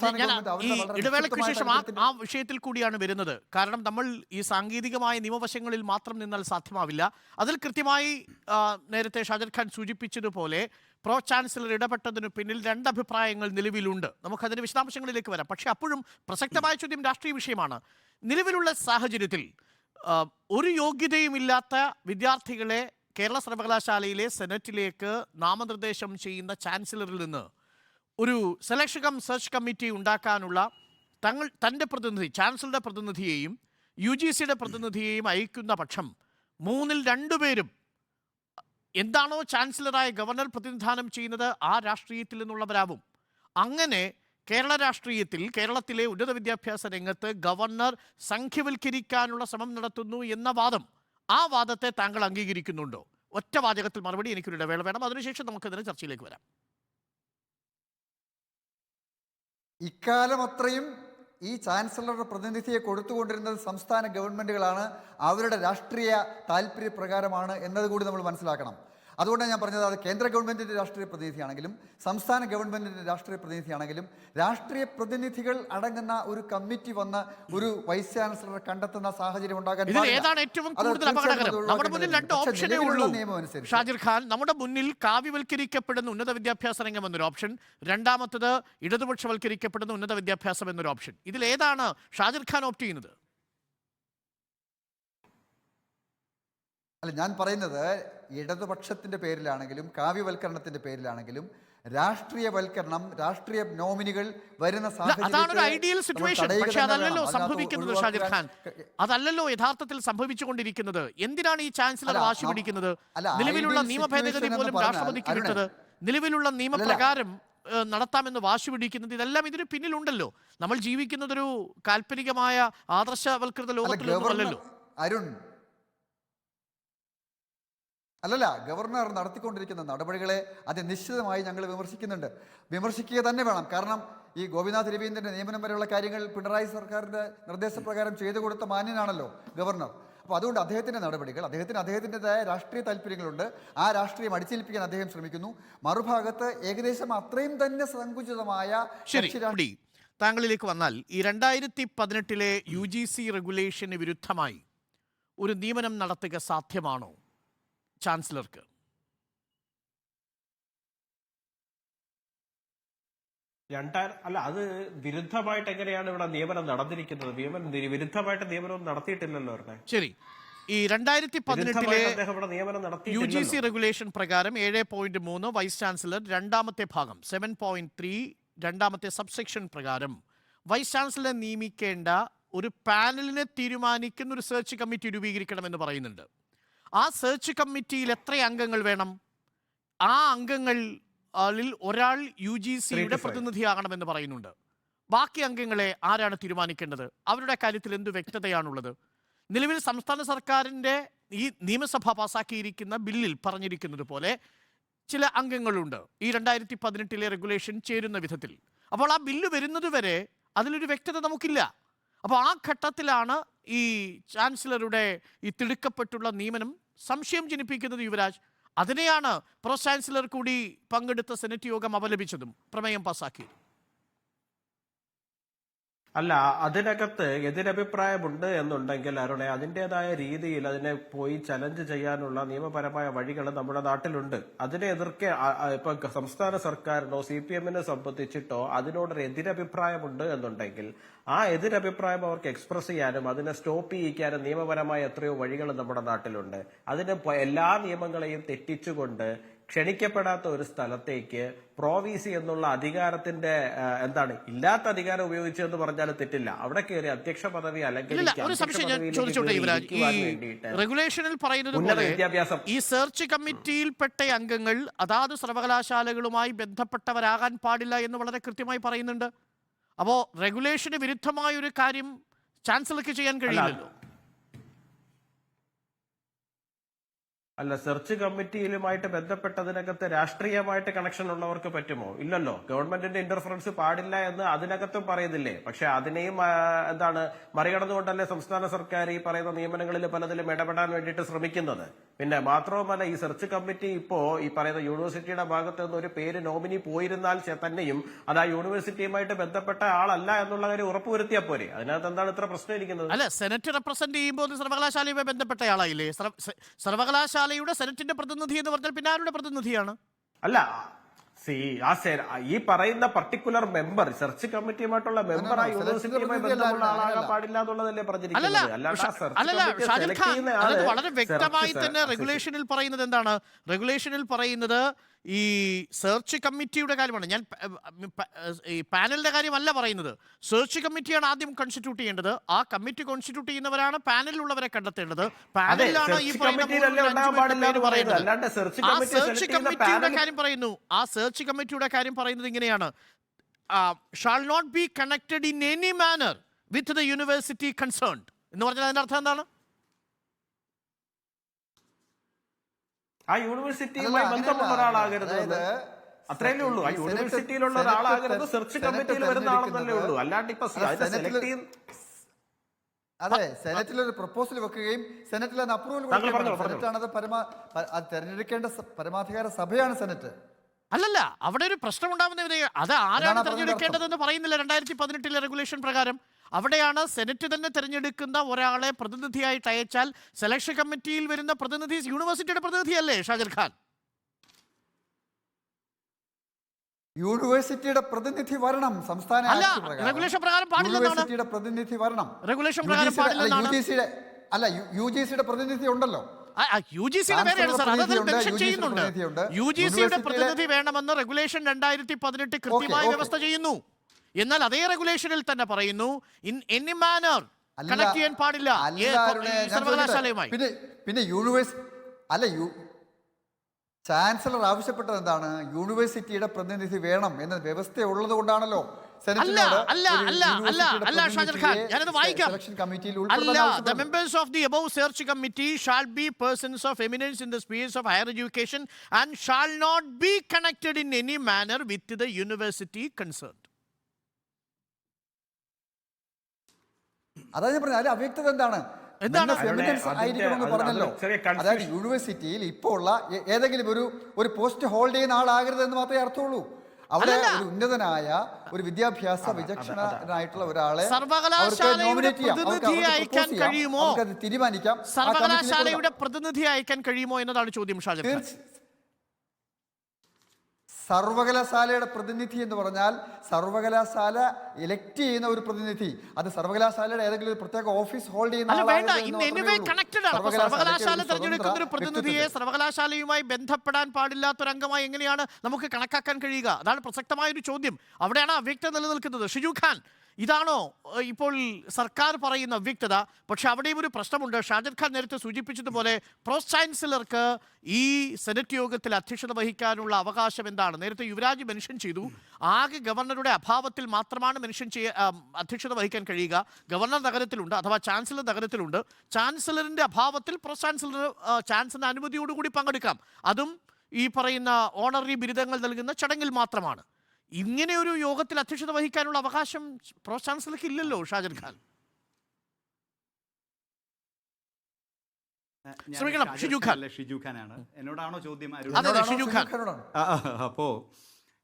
ഈ ഇടവേളയ്ക്ക് ശേഷം ആ വിഷയത്തിൽ കൂടിയാണ് വരുന്നത്. കാരണം നമ്മൾ ഈ സാങ്കേതികമായ നിയമവശങ്ങളിൽ മാത്രം നിന്നാൽ സാധ്യമാവില്ല. അതിൽ കൃത്യമായി നേരത്തെ ഷാജർ ഖാൻ സൂചിപ്പിച്ചതുപോലെ പ്രോ ചാൻസലർ ഇടപെട്ടതിന് പിന്നിൽ 2 അഭിപ്രായങ്ങൾ നിലവിലുണ്ട്. നമുക്കതിൻ്റെ വിശദാംശങ്ങളിലേക്ക് വരാം. പക്ഷേ അപ്പോഴും പ്രസക്തമായ ചോദ്യം രാഷ്ട്രീയ വിഷയമാണ്. നിലവിലുള്ള സാഹചര്യത്തിൽ ഒരു യോഗ്യതയുമില്ലാത്ത വിദ്യാർത്ഥികളെ കേരള സർവകലാശാലയിലെ സെനറ്റിലേക്ക് നാമനിർദ്ദേശം ചെയ്യുന്ന ചാൻസലറിൽ നിന്ന് ഒരു സെർച്ച് കമ്മിറ്റി ഉണ്ടാക്കാനുള്ള തൻ്റെ പ്രതിനിധി, ചാൻസലറുടെ പ്രതിനിധിയെയും UGCയുടെ പ്രതിനിധിയെയും അയക്കുന്ന പക്ഷം 3-ൽ 2 പേരും എന്താണോ ചാൻസലറായ ഗവർണർ പ്രതിനിധാനം ചെയ്യുന്നത് ആ രാഷ്ട്രീയത്തിൽ നിന്നുള്ളവരാവും. അങ്ങനെ കേരള രാഷ്ട്രീയത്തിൽ, കേരളത്തിലെ ഉന്നത വിദ്യാഭ്യാസ രംഗത്ത് ഗവർണർ സംഖ്യവൽക്കരിക്കാനുള്ള ശ്രമം നടത്തുന്നു എന്ന വാദം, ആ വാദത്തെ താങ്കൾ അംഗീകരിക്കുന്നുണ്ടോ? ഒറ്റ വാചകത്തിൽ മറുപടി. എനിക്കൊരു ഇടവേള വേണം, അതിനുശേഷം നമുക്കതിന് ചർച്ചയിലേക്ക് വരാം. ഇക്കാലം അത്രയും ഈ ചാൻസലറുടെ പ്രതിനിധിയെ കൊടുത്തുകൊണ്ടിരുന്നത് സംസ്ഥാന ഗവൺമെൻറ്റുകളാണ്. അവരുടെ രാഷ്ട്രീയ താല്പര്യപ്രകാരമാണ് എന്നതുകൂടി നമ്മൾ മനസ്സിലാക്കണം. അതുകൊണ്ടാണ് ഞാൻ പറഞ്ഞത്, അത് കേന്ദ്ര ഗവൺമെൻറ്റിൻ്റെ രാഷ്ട്രീയ പ്രതിനിധിയാണെങ്കിലും സംസ്ഥാന ഗവൺമെൻറ്റിൻ്റെ രാഷ്ട്രീയ പ്രതിനിധിയാണെങ്കിലും രാഷ്ട്രീയ പ്രതിനിധികൾ അടങ്ങുന്ന ഒരു കമ്മിറ്റി വന്ന് ഒരു വൈസ് ചാൻസലറെ കണ്ടെത്തുന്ന സാഹചര്യം ഉണ്ടാകാൻ ഏതാണ് ഏറ്റവും കൂടുതൽ അപകടകരം? നമ്മുടെ മുന്നിൽ 2 ഓപ്ഷനേ ഉള്ളൂ ഷാജിർ ഖാൻ. നമ്മുടെ മുന്നിൽ കാവ്യവൽക്കരിക്കപ്പെടുന്ന ഉന്നത വിദ്യാഭ്യാസ രംഗം എന്നൊരു ഓപ്ഷൻ, രണ്ടാമത്തത് ഇടതുപക്ഷവൽക്കരിക്കപ്പെടുന്ന ഉന്നത വിദ്യാഭ്യാസം എന്നൊരു ഓപ്ഷൻ. ഇതിലേതാണ് ഷാജിർ ഖാൻ ഓപ്റ്റ് ചെയ്യുന്നത്? അല്ല, ഞാൻ പറയുന്നത് ഇടതുപക്ഷത്തിൻ്റെ പേരിലാണെങ്കിലും കാവ്യവൽക്കരണത്തിൻ്റെ പേരിലാണെങ്കിലും രാഷ്ട്രീയവൽക്കരണം, രാഷ്ട്രീയ നോമിനികൾ വരുന്ന അതല്ലല്ലോ സംഭവിക്കുന്നത് ഷാജിർ ഖാൻ. അതല്ലല്ലോ യഥാർത്ഥത്തിൽ സംഭവിച്ചുകൊണ്ടിരിക്കുന്നത്. എന്തിനാണ് ഈ ചാൻസലർ വാശി പിടിക്കുന്നത്? നിലവിലുള്ള നിയമ ഭേദഗതി പോലും രാഷ്ട്രപതിക്ക് വിട്ടത്, നിലവിലുള്ള നിയമപ്രകാരം നടത്താമെന്ന് വാശി പിടിക്കുന്നത്, ഇതെല്ലാം ഇതിന് പിന്നിലുണ്ടല്ലോ. നമ്മൾ ജീവിക്കുന്നതൊരു കാൽപ്പനികമായ ആദർശവൽകൃത ലോകത്തിലൊന്നുമല്ലല്ലോ. അരുൺ, അല്ലല്ല, ഗവർണർ നടത്തിക്കൊണ്ടിരിക്കുന്ന നടപടികളെ നിശ്ചിതമായി ഞങ്ങൾ വിമർശിക്കുക തന്നെ വേണം. കാരണം ഈ ഗോപിനാഥ് രവീന്ദ്രൻ്റെ നിയമനം വരെയുള്ള കാര്യങ്ങൾ പിണറായി സർക്കാരിൻ്റെ നിർദ്ദേശപ്രകാരം ചെയ്തു കൊടുത്ത മാന്യനാണല്ലോ ഗവർണർ. അപ്പോൾ അതുകൊണ്ട് അദ്ദേഹത്തിൻ്റെ നടപടികൾ, അദ്ദേഹത്തിൻ്റെതായ രാഷ്ട്രീയ താല്പര്യങ്ങളുണ്ട്. ആ രാഷ്ട്രീയം അടിച്ചേൽപ്പിക്കാൻ അദ്ദേഹം ശ്രമിക്കുന്നു. മറുഭാഗത്ത് ഏകദേശം അത്രയും തന്നെ സങ്കുചിതമായ ശരി, താങ്കളിലേക്ക് വന്നാൽ ഈ 2018 UGC റെഗുലേഷന് വിരുദ്ധമായി ഒരു നിയമനം നടത്തുക സാധ്യമാണോ ചാൻസലർക്ക്? അല്ല, അത് വിരുദ്ധമായിട്ട് എങ്ങനെയാണ് ഇവിടെ നിയമനം നടന്നിരിക്കുന്നത്? വിരുദ്ധമായിട്ട് നിയമനം നടത്തിയിട്ടില്ലല്ലോ. ശരി, ഈ 2018 അദ്ദേഹം ഇവിടെ നിയമനം UGC റെഗുലേഷൻ പ്രകാരം 7.3 വൈസ് ചാൻസലർ രണ്ടാമത്തെ ഭാഗം 7.3 രണ്ടാമത്തെ സബ്സെക്ഷൻ പ്രകാരം വൈസ് ചാൻസലറെ നിയമിക്കേണ്ട ഒരു പാനലിനെ തീരുമാനിക്കുന്ന ഒരു സെർച്ച് കമ്മിറ്റി രൂപീകരിക്കണമെന്ന് പറയുന്നുണ്ട്. ആ സെർച്ച് കമ്മിറ്റിയിൽ എത്ര അംഗങ്ങൾ വേണം? ആ അംഗങ്ങളിൽ ഒരാൾ UGCയുടെ പ്രതിനിധിയാകണമെന്ന് പറയുന്നുണ്ട്. ബാക്കി അംഗങ്ങളെ ആരാണ് തീരുമാനിക്കേണ്ടത്? അവരുടെ കാര്യത്തിൽ എന്ത് വ്യക്തതയാണുള്ളത്? നിലവിൽ സംസ്ഥാന സർക്കാരിൻ്റെ ഈ നിയമസഭ പാസാക്കിയിരിക്കുന്ന ബില്ലിൽ പറഞ്ഞിരിക്കുന്നത് പോലെ ചില അംഗങ്ങളുണ്ട് ഈ 2018 റെഗുലേഷൻ ചേരുന്ന വിധത്തിൽ. അപ്പോൾ ആ ബില്ല് വരുന്നത് വരെ അതിലൊരു വ്യക്തത നമുക്കില്ല. അപ്പോൾ ആ ഘട്ടത്തിലാണ് ഈ ചാൻസലറുടെ ഈ തിടുക്കപ്പെട്ടുള്ള നിയമനം സംശയം ജനിപ്പിക്കുന്നത്. യുവരാജ്, അതിനെയാണ് പ്രോ ചാൻസലർ കൂടി പങ്കെടുത്ത സെനറ്റ് യോഗം അപലപിച്ചതും പ്രമേയം പാസാക്കിയത്. അല്ല, അതിനകത്ത് എതിരഭിപ്രായമുണ്ട് എന്നുണ്ടെങ്കിൽ അരുണെ, അതിൻ്റെതായ രീതിയിൽ അതിനെ പോയി ചലഞ്ച് ചെയ്യാനുള്ള നിയമപരമായ വഴികൾ നമ്മുടെ നാട്ടിലുണ്ട്. അതിനെ എതിർക്കെ ഇപ്പൊ സംസ്ഥാന സർക്കാരിനോ CPM-നെ സംബന്ധിച്ചിട്ടോ അതിനോടൊരു എതിരഭിപ്രായമുണ്ട് എന്നുണ്ടെങ്കിൽ ആ എതിരഭിപ്രായം അവർക്ക് എക്സ്പ്രസ് ചെയ്യാനും അതിനെ സ്റ്റോപ്പ് ചെയ്യിക്കാനും നിയമപരമായ എത്രയോ വഴികൾ നമ്മുടെ നാട്ടിലുണ്ട്. അതിന് എല്ലാ നിയമങ്ങളെയും തെറ്റിച്ചുകൊണ്ട് ക്ഷണിക്കപ്പെടാത്ത ഒരു സ്ഥലത്തേക്ക് പ്രോവിസി എന്നുള്ള അധികാരത്തിന്റെ ഇല്ലാത്ത അധികാരം ഉപയോഗിച്ചെന്ന് പറഞ്ഞാൽ തെറ്റില്ല. അവിടെ കയറി അധ്യക്ഷ പദവി അല്ലെങ്കിൽ റെഗുലേഷനിൽ പറയുന്നത് പോലെ ഈ സെർച്ച് കമ്മിറ്റിയിൽപ്പെട്ട അംഗങ്ങൾ അതാത് സർവകലാശാലകളുമായി ബന്ധപ്പെട്ടവരാകാൻ പാടില്ല എന്ന് വളരെ കൃത്യമായി പറയുന്നുണ്ട്. അപ്പോൾ റെഗുലേഷന് വിരുദ്ധമായ ഒരു കാര്യം ചാൻസലർക്ക് ചെയ്യാൻ കഴിയില്ലല്ലോ. അല്ല, സെർച്ച് കമ്മിറ്റിയിലുമായിട്ട് ബന്ധപ്പെട്ടതിനകത്ത് രാഷ്ട്രീയമായിട്ട് കണക്ഷൻ ഉള്ളവർക്ക് പറ്റുമോ? ഇല്ലല്ലോ. ഗവൺമെന്റിന്റെ ഇന്റർഫറൻസ് പാടില്ല എന്ന് അതിനകത്തും പറയുന്നില്ലേ? പക്ഷെ അതിനെയും മറികടന്നുകൊണ്ടല്ലേ സംസ്ഥാന സർക്കാർ ഈ പറയുന്ന നിയമനങ്ങളിൽ പലതിലും ഇടപെടാൻ വേണ്ടിയിട്ട് ശ്രമിക്കുന്നത്. പിന്നെ മാത്രവുമല്ല, ഈ സെർച്ച് കമ്മിറ്റി ഇപ്പോ ഈ പറയുന്ന യൂണിവേഴ്സിറ്റിയുടെ ഭാഗത്ത് നിന്ന് ഒരു പേര് നോമിനി പോയിരുന്നാൽ തന്നെയും അത് ആ യൂണിവേഴ്സിറ്റിയുമായിട്ട് ബന്ധപ്പെട്ട ആളല്ല എന്നുള്ള കാര്യം ഉറപ്പുവരുത്തിയാൽ പോരെ. അതിനകത്ത് എന്താണ് ഇത്ര പ്രശ്നം ഇരിക്കുന്നത്? അല്ല, സെനറ്റ് റെപ്രസെന്റ് ചെയ്യുമ്പോൾ സർവകലാശാലയുമായി ബന്ധപ്പെട്ട ആളായില്ലേ? സർവകലാശാലയുടെ സെനറ്റിന്റെ പ്രതിനിധി എന്ന് പറഞ്ഞാൽ പിന്നെ ആരുടെ പ്രതിനിധിയാണ്? അല്ല, ഈ പറയുന്ന പർട്ടിക്കുലർ മെമ്പർ സെർച്ച് കമ്മിറ്റിയുമായിട്ടുള്ള മെമ്പർ ആ യൂണിവേഴ്സിറ്റിയുമായി ബന്ധമുള്ള ആളാകാൻ പാടില്ല എന്നുള്ളതല്ലേ പറഞ്ഞിരിക്കുന്നത്. വളരെ വ്യക്തമായി തന്നെ റെഗുലേഷനിൽ പറയുന്നത് എന്താണ്? റെഗുലേഷനിൽ പറയുന്നത് ഈ സെർച്ച് കമ്മിറ്റിയുടെ കാര്യമാണ്. ഞാൻ ഈ പാനലിന്റെ കാര്യമല്ല പറയുന്നത്. സെർച്ച് കമ്മിറ്റിയാണ് ആദ്യം കോൺസ്റ്റിറ്റ്യൂട്ട് ചെയ്യേണ്ടത്. ആ കമ്മിറ്റി കോൺസ്റ്റിറ്റ്യൂട്ട് ചെയ്യുന്നവരാണ് പാനലിലുള്ളവരെ കണ്ടെത്തേണ്ടത്. പാനലിലാണ് ഈ പറയുന്നത്. സെർച്ച് കമ്മിറ്റിയുടെ കാര്യം പറയുന്നു. ആ സെർച്ച് കമ്മിറ്റിയുടെ കാര്യം പറയുന്നത് ഇങ്ങനെയാണ്: shall not be connected in any manner with the university concerned എന്ന് പറഞ്ഞാൽ അതിന്റെ അർത്ഥം എന്താണ്? ആ യൂണിവേഴ്സിറ്റിയുമായി ബന്ധമുള്ള ഒരാളാകരുത്, അത്രയല്ലേ ഉള്ളൂ. ആ യൂണിവേഴ്സിറ്റിയിലുള്ള ഒരാളാകരുത്, സെർച്ച് കമ്മിറ്റിയിൽ വരുന്ന ആളെന്നല്ലേ ഉള്ളൂ. അല്ലാണ്ട് ഇപ്പൊ അതെ, സെനറ്റിൽ ഒരു പ്രപ്പോസൽ വെക്കുകയും സെനറ്റിൽ അത് അപ്രൂവൽ സെനറ്റാണ് അത് തെരഞ്ഞെടുക്കേണ്ട പരമാധികാര സഭയാണ് സെനറ്റ്. അല്ലല്ല, അവിടെ ഒരു പ്രശ്നം ഉണ്ടാവുന്ന അത് ആരാണ് തെരഞ്ഞെടുക്കേണ്ടതെന്ന് പറയുന്നില്ല 2018 റെഗുലേഷൻ പ്രകാരം. അവിടെയാണ് സെനറ്റ് തന്നെ തിരഞ്ഞെടുക്കുന്ന ഒരാളെ പ്രതിനിധിയായിട്ട് അയച്ചാൽ സെലക്ഷൻ കമ്മിറ്റിയിൽ വരുന്ന പ്രതിനിധി യൂണിവേഴ്സിറ്റിയുടെ പ്രതിനിധിയല്ലേ ഷാജർ ഖാൻ? യൂണിവേഴ്സിറ്റിയുടെ പ്രതിനിധി വരണം. സംസ്ഥാന റെഗുലേഷൻ പ്രകാരം യൂണിവേഴ്സിറ്റിയുടെ പ്രതിനിധി വരണം. റെഗുലേഷൻ പ്രകാരം UGCയുടെ പ്രതിനിധി ഉണ്ടല്ലോ. UGCയുടെ പ്രതിനിധി വേണമെന്ന് റെഗുലേഷൻ 2018 കൃത്യമായി വ്യവസ്ഥ ചെയ്യുന്നു. എന്നാൽ അതേ റെഗുലേഷനിൽ തന്നെ പറയുന്നു ഇൻ എനി മാനർ കണക്ട് ചെയ്യാൻ പാടില്ല സർവകലാശാലയുമായി. പിന്നെ ചാൻസലർ ആവശ്യപ്പെട്ടത് എന്താണ്? യൂണിവേഴ്സിറ്റിയുടെ പ്രതിനിധി വേണം എന്ന വ്യവസ്ഥ ഉള്ളത് കൊണ്ടാണല്ലോ The members of the above search committee shall be persons of eminence in the spheres of higher education and shall not be connected in any manner with the university concerned. അതായത് ഞാൻ പറഞ്ഞത് അതിൽ അവ്യക്തത എന്താണ്? എന്താണ്? അതിന്റെ- പറഞ്ഞല്ലോ. ചെറിയ confusion. അതായത് യൂണിവേഴ്സിറ്റിയിൽ ഇപ്പോൾ ഉള്ള ഏതെങ്കിലും ഒരു പോസ്റ്റ് ഹോൾഡ് ചെയ്യുന്ന ആളാകരുത് എന്ന് മാത്രമേ അർത്ഥമുള്ളൂ. അവിടെ അല്ലല്ല. ഒരു ഉന്നതനായ ഒരു വിദ്യാഭ്യാസ വിചക്ഷണനായിട്ടുള്ള ഒരാളെ സർവകലാശാലയുടെ പ്രതിനിധിയെ അയക്കാൻ കഴിയുമോ? അത് തീരുമാനിക്കാം. സർവകലാശാലയുടെ പ്രതിനിധിയെ അയക്കാൻ കഴിയുമോ എന്നതാണ് ചോദ്യം ഷാജൻ ഖാൻ. സർവകലാശാലയുടെ പ്രതിനിധി എന്ന് പറഞ്ഞാൽ സർവകലാശാല ഇലക്ട് ചെയ്യുന്ന ഒരു പ്രതിനിധി. അത് സർവകലാശാലയുടെ ഏതെങ്കിലും ഒരു പ്രത്യേക ഓഫീസ് ഹോൾഡ് ചെയ്യുന്ന അല്ല വേണ്ട, ആളാകരുത് എന്ന് ഇന്ന് മാത്രമേ ഉള്ളൂ. കണക്റ്റഡ് ആണ്. സർവകലാശാല ഒരു തെരഞ്ഞെടുക്കുന്ന ഒരു സ്വതന്ത്ര പ്രതിനിധിയെ വ്യക്തിത്വത്തെ. സർവകലാശാലയുമായി ബന്ധപ്പെടാൻ പാടില്ലാത്ത ഒരു അംഗമായി എങ്ങനെയാണ് നമുക്ക് കണക്കാക്കാൻ കഴിയുക? അതാണ് പ്രസക്തമായ ഒരു ചോദ്യം. അവിടെയാണ് അവ്യക്തത നിലനിൽക്കുന്നത്. ഷിജു ഖാൻ, ഇതാണോ ഇപ്പോൾ സർക്കാർ പറയുന്ന അവ്യക്തത? പക്ഷെ അവിടെയും ഒരു പ്രശ്നമുണ്ട്. ഷാജൻ ഖാൻ നേരത്തെ സൂചിപ്പിച്ചതുപോലെ പ്രോസ് ചാൻസലർക്ക് ഈ സെനറ്റ് യോഗത്തിൽ അധ്യക്ഷത വഹിക്കാനുള്ള അവകാശം എന്താണ്? നേരത്തെ യുവരാജ് മെൻഷൻ ചെയ്തു, ആകെ ഗവർണറുടെ അഭാവത്തിൽ മാത്രമാണ് അധ്യക്ഷത വഹിക്കാൻ കഴിയുക. ഗവർണർ നഗരത്തിലുണ്ട്, അഥവാ ചാൻസലർ നഗരത്തിലുണ്ട്. ചാൻസലറിന്റെ അഭാവത്തിൽ പ്രോസ് ചാൻസലറിന്റെ അനുമതിയോടുകൂടി പങ്കെടുക്കാം. അതും ഈ പറയുന്ന ഓണററി ബിരുദങ്ങൾ നൽകുന്ന ചടങ്ങിൽ മാത്രമാണ്. ഇങ്ങനെ ഒരു യോഗത്തിൽ അധ്യക്ഷത വഹിക്കാനുള്ള അവകാശം പ്രോസ് ചാൻസലർക്ക് ഇല്ലല്ലോ ഷാജൻ ഖാൻ. ശ്രമിക്കണം. ഷിജു ഖാൻ. ഷിജു ഖാനാണ്. എന്നോടാണോ ചോദ്യം? അതെ, ഷിജു ഖാൻ. അപ്പോൾ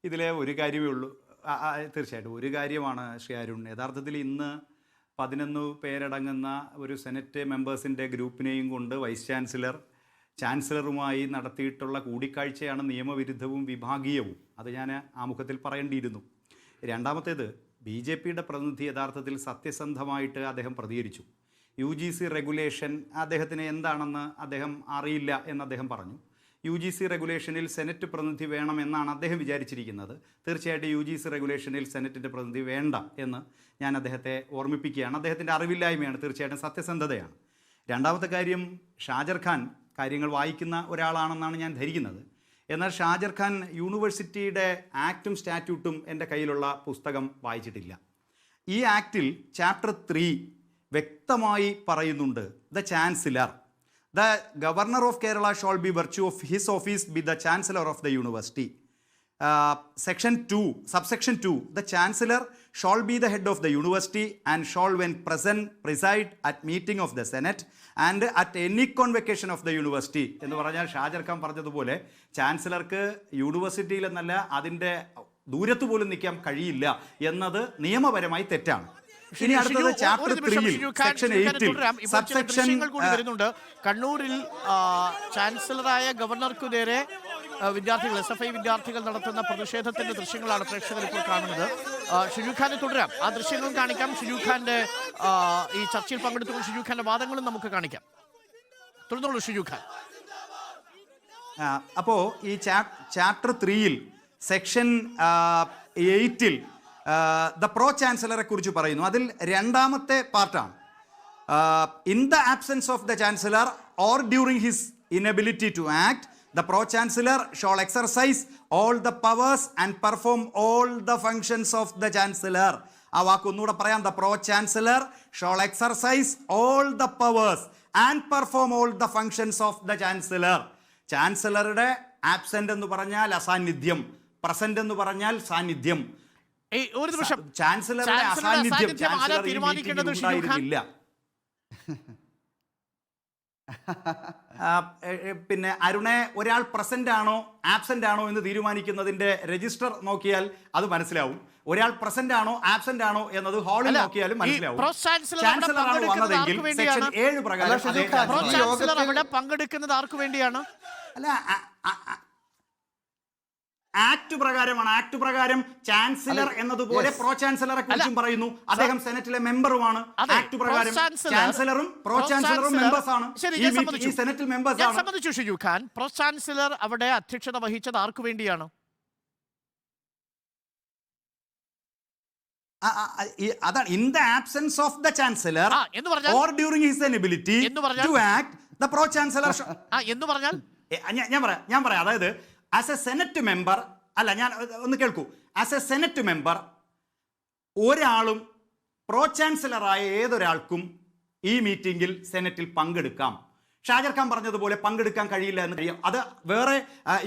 ഇതിലെ ഒരു കാര്യമേ ഉള്ളൂ. തീർച്ചയായിട്ടും ഒരു കാര്യമാണ് ശ്രീ അരുൺ. യഥാർത്ഥത്തിൽ ഇന്ന് 11 പേരടങ്ങുന്ന ഒരു സെനറ്റ് മെമ്പേഴ്സിൻ്റെ ഗ്രൂപ്പിനെയും കൊണ്ട് വൈസ് ചാൻസലറുമായി നടത്തിയിട്ടുള്ള കൂടിക്കാഴ്ചയാണ് നിയമവിരുദ്ധവും വിഭാഗീയവും. അത് ഞാൻ ആമുഖത്തിൽ പറയേണ്ടിയിരുന്നു. രണ്ടാമത്തേത്, BJPയുടെ പ്രതിനിധി യഥാർത്ഥത്തിൽ സത്യസന്ധമായിട്ട് അദ്ദേഹം പ്രതികരിച്ചു. UGC റെഗുലേഷൻ അദ്ദേഹത്തിന് എന്താണെന്ന് അദ്ദേഹം അറിയില്ല എന്ന് അദ്ദേഹം പറഞ്ഞു. UGC റെഗുലേഷനിൽ സെനറ്റ് പ്രതിനിധി വേണമെന്നാണ് അദ്ദേഹം വിചാരിച്ചിരിക്കുന്നത്. തീർച്ചയായിട്ടും UGC റെഗുലേഷനിൽ സെനറ്റിൻ്റെ പ്രതിനിധി വേണ്ട എന്ന് ഞാൻ അദ്ദേഹത്തെ ഓർമ്മിപ്പിക്കുകയാണ്. അദ്ദേഹത്തിൻ്റെ അറിവില്ലായ്മയാണ്, തീർച്ചയായിട്ടും സത്യസന്ധതയാണ്. രണ്ടാമത്തെ കാര്യം, ഷാജർ ഖാൻ കാര്യങ്ങൾ വായിക്കുന്ന ഒരാളാണെന്നാണ് ഞാൻ ധരിക്കുന്നത്. എന്നാൽ ഷാജർ ഖാൻ യൂണിവേഴ്സിറ്റിയുടെ ആക്റ്റും സ്റ്റാറ്റ്യൂട്ടും എൻ്റെ കയ്യിലുള്ള പുസ്തകം വായിച്ചിട്ടില്ല. ഈ ആക്റ്റിൽ ചാപ്റ്റർ 3 വ്യക്തമായി പറയുന്നുണ്ട്, the chancellor, the governor of Kerala shawl B virtue of his office B the chancellor of the university. Section 2, subsection 2, the chancellor shall be the head of the university and shall when present preside at meeting of the senate and at any convocation of the university. എന്ന് പറഞ്ഞാൽ ഷാജർ ഖാൻ പറഞ്ഞതുപോലെ ചാൻസലർക്ക് യൂണിവേഴ്സിറ്റിയിൽ എന്നല്ല അതിൻ്റെ ദൂരത്ത് പോലും നിൽക്കാൻ കഴിയില്ല എന്നത് നിയമപരമായി തെറ്റാണ്. ഇനി അടുത്തത് ചാപ്റ്റർ 3 സെക്ഷൻ 8 സബ്സെക്ഷൻ വരുന്നുണ്ട്. കണ്ണൂരിൽ ചാൻസലറായ ഗവർണർക്കു നേരെ വിദ്യാർത്ഥികൾ, SFI വിദ്യാർത്ഥികൾ നടത്തുന്ന പ്രതിഷേധത്തിന്റെ ദൃശ്യങ്ങളാണ് പ്രേക്ഷകർ ഇപ്പോൾ കാണുന്നത്. ഷിജു ഖാനെ തുടരാം, ആ ദൃശ്യങ്ങളും കാണിക്കാം. ഷിജു ഖാന്റെ ഈ ചർച്ചയിൽ പങ്കെടുത്തുകൊണ്ട് ഷിജു ഖാന്റെ വാദങ്ങളും നമുക്ക് കാണിക്കാം. തുടർന്നോളൂ ഷിജു ഖാൻ. അപ്പോൾ ഈ ചാപ്റ്റർ 3 സെക്ഷൻ 8 ദ പ്രോ ചാൻസലറെ കുറിച്ച് പറയുന്നു. അതിൽ രണ്ടാമത്തെ പാർട്ടാണ്, in the absence of the chancellor or during his inability to act, the pro-chancellor shall exercise all the powers and perform all the functions of the chancellor. ആ വാക്ക് ഒന്നുകൂടെ പറയാം, the pro-chancellor shall exercise all the powers and perform all the functions of the chancellor. ചാൻസലറുടെ ആബ്സെന്റ് എന്ന് പറഞ്ഞാൽ അസാന്നിധ്യം, പ്രസന്റ് എന്ന് പറഞ്ഞാൽ സാന്നിധ്യം. ഒരു നിമിഷം, ചാൻസലറുടെ അസാന്നിധ്യം ചാൻസലർ ഉണ്ടായിരുന്നില്ല. പിന്നെ അരുണെ, ഒരാൾ പ്രസന്റ് ആണോ ആബ്സെന്റ് ആണോ എന്ന് തീരുമാനിക്കുന്നതിന്റെ രജിസ്റ്റർ നോക്കിയാൽ അത് മനസ്സിലാവും. ഒരാൾ പ്രസന്റ് ആണോ ആബ്സെന്റ് ആണോ എന്നത് ഹാളിൽ നോക്കിയാലും മനസ്സിലാവും. ചാൻസലർ ആണ് വന്നതെങ്കിൽ സെക്ഷൻ 7 പ്രകാരം അവിടെ പങ്കെടുക്കുന്നത് ആർക്കു വേണ്ടിയാണ്? അല്ല, ആക്ട് പ്രകാരമാണ്. ആക്ട് പ്രകാരം ചാൻസലർ എന്നതുപോലെ പ്രോ ചാൻസലറെ കുറിച്ചും പറയുന്നു. അദ്ദേഹം സെനറ്റിലെ മെമ്പറുമാണ്. ആക്ട് പ്രകാരം ചാൻസലറും പ്രോ ചാൻസലറും മെമ്പേഴ്സ് ആണ്. ഈ സെനറ്റിൽ മെമ്പേഴ്സ് ആണ്. സംബന്ധിച്ചു ഷിജു ഖാൻ, പ്രോ ചാൻസലർ അവിടെ അധ്യക്ഷത വഹിച്ചത് ആർക്കു വേണ്ടിയാണ്? അതാണ് in the absence of the chancellor or during his inability to act the pro chancellor എന്ന് പറഞ്ഞാൽ ഞാൻ പറയാം. അതായത് ആസ് എ സെനറ്റ് മെമ്പർ, അല്ല ഞാൻ ഒന്ന് കേൾക്കൂ, ആസ് എ സെനറ്റ് മെമ്പർ ഒരാളും പ്രോ ചാൻസലറായ ഏതൊരാൾക്കും ഈ മീറ്റിംഗിൽ സെനറ്റിൽ പങ്കെടുക്കാം. ഷാജർ ഖാൻ പറഞ്ഞതുപോലെ പങ്കെടുക്കാൻ കഴിയില്ല എന്ന് കഴിയും. അത് വേറെ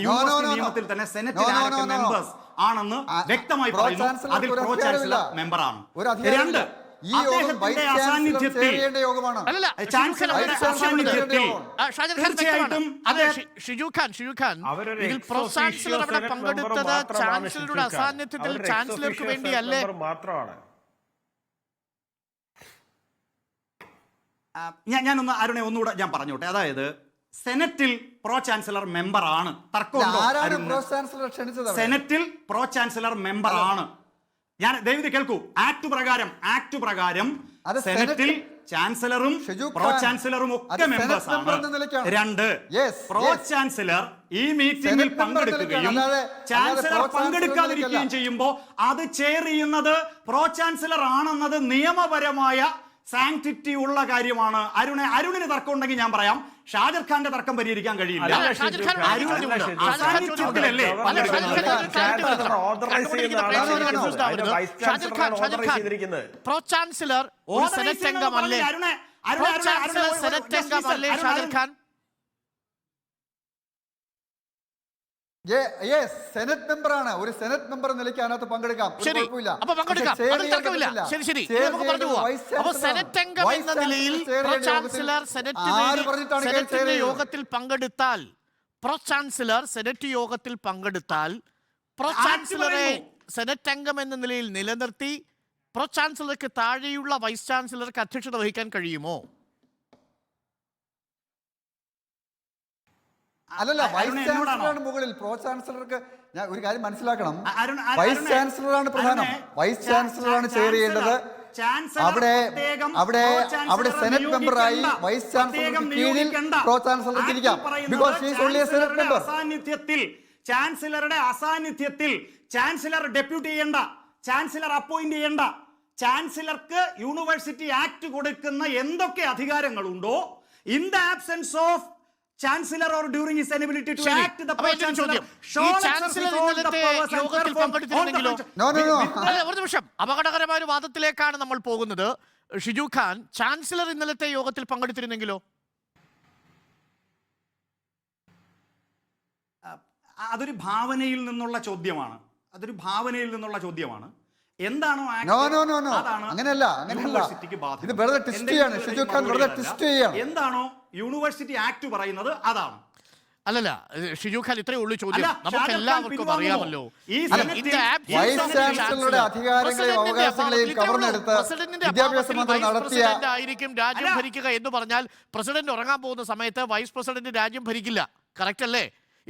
യൂണിവേഴ്സിറ്റി നിയമത്തിൽ തന്നെ സെനറ്റിൽ ആരൊക്കെ മെമ്പേഴ്സ് ആണെന്ന് വ്യക്തമായി പറയുന്നു. അതിൽ പ്രോ ചാൻസലർ മെമ്പറാണ്. ഈ യോഗം വൈസ് ചാൻസലർ ചെയർ ചെയ്യേണ്ട യോഗമാണ്. അല്ലല്ല, ചാൻസലറുടെ സാന്നിധ്യത്തിൽ തീർച്ചയായിട്ടും ഷിജു ഖാൻ അവരൊരു ഇതിൽ ex പ്രോ officio ചാൻസലർ അവിടെ Senate പങ്കെടുത്തത് member മാത്രമാണ് ചാൻസലറുടെ ഷിജു ഖാൻ. അസാന്നിധ്യത്തിൽ അവരൊരു ex ചാൻസലർക്ക് officio വേണ്ടി Senate അല്ലേ? member മാത്രമാണ്. ഞാനൊന്ന് അരുണെ ഒന്നുകൂടെ ഞാൻ പറഞ്ഞോട്ടെ. അതായത് സെനറ്റിൽ പ്രോ ചാൻസലർ മെമ്പർ ആണ്, തർക്കമുണ്ടോ? ആരാണ് പ്രോ ചാൻസലർ ക്ഷണിച്ചത്? സെനറ്റിൽ പ്രോ ചാൻസലർ മെമ്പർ ആണ്. ഞാൻ ദയവിത് കേൾക്കൂ, ആക്ട് പ്രകാരം അത് സെനറ്റിൽ ചാൻസലറും ഷിജു പ്രോ ഖാൻ, ചാൻസലറും അത് ഒക്കെ മെമ്പേഴ്സ് സെനറ്റ് മെമ്പർ എന്ന ആണ്. നിലയ്ക്കാണ്. 2, Yes, പ്രോ yes. ചാൻസലർ ഈ മീറ്റിംഗിൽ സെനറ്റ് മെമ്പർ പങ്കെടുക്കുകയും അല്ലാതെ ചാൻസലർ പ്രോ പങ്കെടുക്കാതിരിക്കുകയും ചാൻസലർ ചെയ്യുമ്പോൾ അത് ചെയർ ചെയ്യുന്നത് പ്രോ ചാൻസലർ ആണെന്നത് നിയമപരമായ സാങ്ക്ടിറ്റി ഉള്ള കാര്യമാണ്. അരുണിന് തർക്കം ഉണ്ടെങ്കിൽ ഞാൻ പറയാം, ഷാജർ ഖാന്റെ തർക്കം പരിഹരിക്കാൻ കഴിയില്ല. അല്ല, ഷാജർ ഖാൻ അരുൺ ചോദ്യമുണ്ട്. ഷിജു ഷാജർ ഖാൻ അസാന്നിധ്യത്തിലല്ലേ? അല്ല, ഷാജർ ഖാൻ ചാൻസലർ ഓതറൈസ് ചെയ്യുന്ന ആളാണ് confused ആവരുത്. വൈസ് ഷാജർ ഖാൻ ഓതറൈസ് ചെയ്തിരിക്കുന്നത്. പ്രോ ചാൻസലർ ഒരു സെനറ്റ് അംഗമല്ലേ? പ്രോ ചാൻസലർ സെനറ്റ് അംഗമല്ലേ ഷാജർ ഖാൻ? സെനറ്റ് മെമ്പറാണ്. ഒരു സെനറ്റ് മെമ്പർ നിലയ്ക്ക് അതിനകത്ത് പങ്കെടുക്കാം, ഒരു ശരി, കുഴപ്പമില്ല. അപ്പൊ പങ്കെടുക്കാം, പക്ഷേ അതിൽ തർക്കമില്ല. ശരി, ചെയർ ഇത് നമുക്ക് പറഞ്ഞു ചെയ്യേണ്ടത് പോവാം. വൈസ് അപ്പൊ ചാൻസലർ സെനറ്റ് അംഗം വൈസ് എന്ന നിലയിൽ ചാൻസലർ പ്രോ ചെയർ ചാൻസലർ ആര് പറഞ്ഞിട്ടാണ് ചെയർ സെനറ്റിന്റെ ചെയ്തത്? യോഗത്തിൽ പങ്കെടുത്താൽ, പ്രോ ചാൻസലർ സെനറ്റ് യോഗത്തിൽ പങ്കെടുത്താൽ പ്രോ ചാൻസലറെ സെനറ്റ് അംഗം എന്ന നിലയിൽ നിലനിർത്തി പ്രോ ചാൻസലർക്ക് താഴെയുള്ള വൈസ് ചാൻസലർക്ക് അധ്യക്ഷത വഹിക്കാൻ കഴിയുമോ? അല്ലല്ല, വൈസ് അരുൺ എന്നോടാണോ? ചാൻസലറാണ് മുകളിൽ. പ്രോ ചാൻസലർക്ക് ഞാൻ ഒരു കാര്യം മനസ്സിലാക്കണം. അരുൺ, വൈസ് അരുണേ, ചാൻസലറാണ് പ്രധാനം. അരുണേ, വൈസ് ചാൻസലറാണ് ചെയർ ചെയ്യേണ്ടത്. അവിടെ സെനറ്റ് മെമ്പറായി വൈസ് ചാൻസലർക്ക് കീഴിൽ പ്രോ ചാൻസലർക്ക് ഇരിക്കാം. Because she is only a senate member. ചാൻസലറുടെ അസാന്നിധ്യത്തിൽ ചാൻസലർ ഡെപ്യൂട്ടി ചെയ്യേണ്ട, ചാൻസലർ അപ്പോയിന്റ് ചെയ്യേണ്ട, ചാൻസലർക്ക് യൂണിവേഴ്സിറ്റി ആക്ട് കൊടുക്കുന്ന എന്തൊക്കെ അധികാരങ്ങളുണ്ടോ, in the absence of chancellor or during his inability to act, the pro chancellor shall exercise all the powers and perform all the ഒരു നിമിഷം, അപകടകരമായ ഒരു വാദത്തിലേക്കാണ് നമ്മൾ പോകുന്നത്. ഷിജു ഖാൻ, ചാൻസലർ ഇന്നലത്തെ യോഗത്തിൽ പങ്കെടുത്തിരുന്നെങ്കിലോ? അതൊരു ഭാവനയിൽ നിന്നുള്ള ചോദ്യമാണ്. എന്താണോ അങ്ങനെയല്ല. ഇത് വെറുതെ ട്വിസ്റ്റ് ചെയ്യാണ്. ഷിജു ഖാൻ വെറുതെ ട്വിസ്റ്റ് ചെയ്യാണ്. എന്താണോ യൂണിവേഴ്സിറ്റി ആക്ട് പറയുന്നത് അതാണ്. അല്ലല്ല, ഷിജു ഖാൻ ഇത്രയേ ഉള്ളൂ ചോദ്യം. നമുക്ക് എല്ലാവർക്കും അറിയാമല്ലോ, വൈസ് ചാൻസലറുടെ അധികാരങ്ങളെയും അവകാശങ്ങളെയും കവർന്നെടുത്ത് വിദ്യാഭ്യാസ മന്ത്രി നടത്തിയ ആയിരിക്കും രാജ്യം ഭരിക്കുക എന്ന് പറഞ്ഞാൽ പ്രസിഡന്റ് ഉറങ്ങാൻ പോകുന്ന സമയത്ത് വൈസ് പ്രസിഡന്റ് രാജ്യം ഭരിക്കില്ല. കറക്റ്റ് അല്ലേ?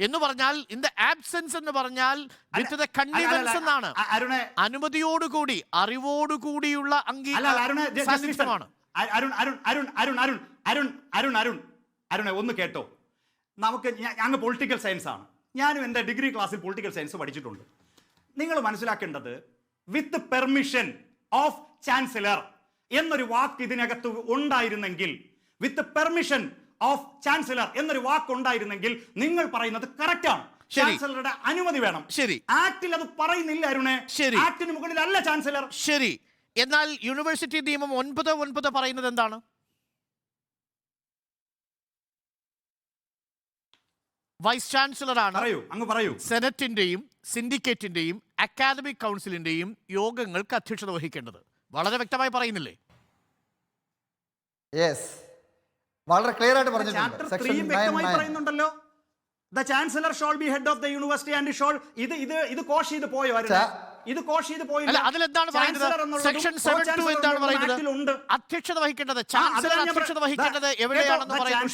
എന്ന് പറഞ്ഞാൽ ഇൻ ദ ആബ്സെൻസ് എന്ന് പറഞ്ഞാൽ വിത്ത് ദ കൺവിവൻസ് എന്നാണ്. അനുമതിയോടുകൂടി, അറിവോടുകൂടിയുള്ള സാന്നിധ്യമാണ്. അരുണെ ഒന്ന് കേട്ടോ. നമുക്ക് അങ്ങ് പൊളിറ്റിക്കൽ സയൻസ് ആണ്. ഞാനും എൻ്റെ ഡിഗ്രി ക്ലാസ്സിൽ പൊളിറ്റിക്കൽ സയൻസ് പഠിച്ചിട്ടുണ്ട്. നിങ്ങൾ മനസ്സിലാക്കേണ്ടത് വിത്ത് പെർമിഷൻ ഓഫ് ചാൻസലർ എന്നൊരു വാക്ക് ഇതിനകത്ത് ഉണ്ടായിരുന്നെങ്കിൽ, വിത്ത് പെർമിഷൻ ഓഫ് ചാൻസലർ എന്നൊരു വാക്ക് ഉണ്ടായിരുന്നെങ്കിൽ നിങ്ങൾ പറയുന്നത് കറക്റ്റ് ആണ്. ചാൻസലറുടെ അനുമതി വേണം. ശരി, ആക്ടിൽ അത് പറയുന്നില്ല അരുണെ. ശരി, ആക്ടിന് മുകളിലല്ല ചാൻസലർ. ശരി, എന്നാൽ യൂണിവേഴ്സിറ്റി നിയമം 9(9) പറയുന്നത് എന്താണ്? വൈസ് ചാൻസലറാണ് സെനറ്റിന്റെയും സിൻഡിക്കേറ്റിന്റെയും അക്കാദമിക് കൗൺസിലിന്റെയും യോഗങ്ങൾക്ക് അധ്യക്ഷത വഹിക്കേണ്ടത്. വളരെ വ്യക്തമായി പറയുന്നില്ലേ? വളരെ ക്ലിയർ ആയിട്ട് പറഞ്ഞിട്ടുണ്ട്. സെക്ഷൻ 9 പറയുന്നുണ്ടല്ലോ, the chancellor shall be head of the university and shall ഇത് കോഷ് ചെയ്ത് പോയോ? ഇത് കോഷ് ചെയ്ത് പോയില്ല. അതിലെന്താണ് പറയുന്നത്? സെക്ഷൻ 7(2) എന്താണ് പറയുന്നത്? അധ്യക്ഷത വഹിക്കേണ്ടത് ചാൻസലർ അധ്യക്ഷത വഹിക്കേണ്ടത് എവിടെയാണെന്ന് പറയുന്നു.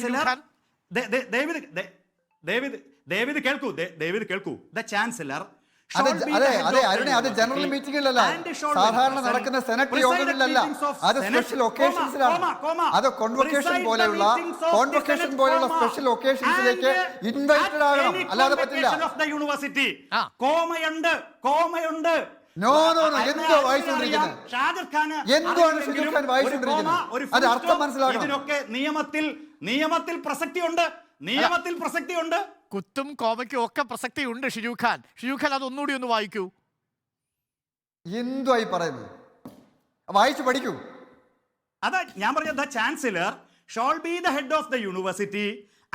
ദയവിത് കേൾക്കൂ. The chancellor അത് ജനറൽ മീറ്റിംഗിലല്ല, സാധാരണ നടക്കുന്ന സെനറ്റ് യോഗങ്ങളിലല്ല, അത് സ്പെഷ്യൽ ഒക്കേഷൻസിലാണ്. അത് കോൺവൊക്കേഷൻ പോലെയുള്ള സ്പെഷ്യൽ ഒക്കേഷൻസിലേക്ക് ഇൻവൈറ്റഡ് ആകണം, അല്ലാതെ പറ്റില്ല. കോമയുണ്ട്. എന്തോ വായിച്ചുകൊണ്ടിരിക്കുന്നത്? എന്താണ് ഷിജു ഖാൻ വായിച്ചുകൊണ്ടിരിക്കുന്നത്? അത് അർത്ഥം മനസ്സിലാക്കണം. ഇതിനൊക്കെ നിയമത്തിൽ പ്രസക്തിയുണ്ട്. കുത്തും കോമയ്ക്കും ഒക്കെ പ്രസക്തിയുണ്ട്. ഷിജു ഖാൻ അതൊന്നുകൂടി ഒന്ന് വായിക്കൂ. എന്തുവായി പറയുന്നത്? വായിച്ചു പഠിക്കൂ. അതാ ഞാൻ പറഞ്ഞത്. The chancellor shall be the head of the university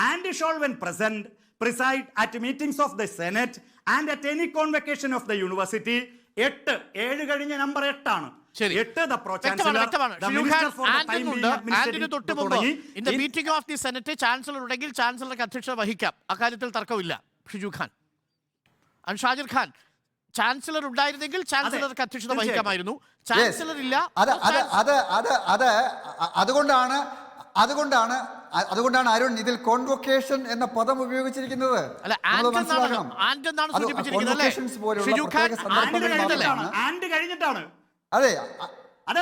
and shall when present preside at meetings of the senate and at any convocation of the university. 7 കഴിഞ്ഞ നമ്പർ 8 ആണ്. ശരി. 8 the pro വ്യക്തമാണ്, chancellor, വ്യക്തമാണ്. the Shiju minister Khan for the time Antony being ഉണ്ട്. administrating ആന്റണി തൊട്ട് മുമ്പ് തുടങ്ങി. In the meeting of the senate chancellor ഉണ്ടെങ്കിൽ ചാൻസലർക്ക് അധ്യക്ഷത വഹിക്കാം, അക്കാര്യത്തിൽ തർക്കമില്ല. ഷിജു ഖാൻ ആൻഡ് ഷാജിർ ഖാൻ, ചാൻസലർ ഉണ്ടായിരുന്നെങ്കിൽ ചാൻസലർക്ക് അധ്യക്ഷത വഹിക്കാമായിരുന്നു. ചാൻസലർ ഇല്ല. അതുകൊണ്ടാണ് അരുൺ ഇതിൽ കോൺവൊക്കേഷൻ എന്ന പദം ഉപയോഗിച്ചിരിക്കുന്നത്. അല്ല, നമ്മൾ മനസ്സിലാക്കണം. ആന്റനാണ് അത് സൂചിപ്പിച്ചിരിക്കുന്നത് അല്ലേ? convocations പോലെയുള്ള ഷിജു ഖാൻ പ്രത്യേക സന്ദർഭങ്ങളിൽ മാത്രമാണ്. ആൻഡ് കഴിഞ്ഞിട്ടാണ്. അതെ, അതെ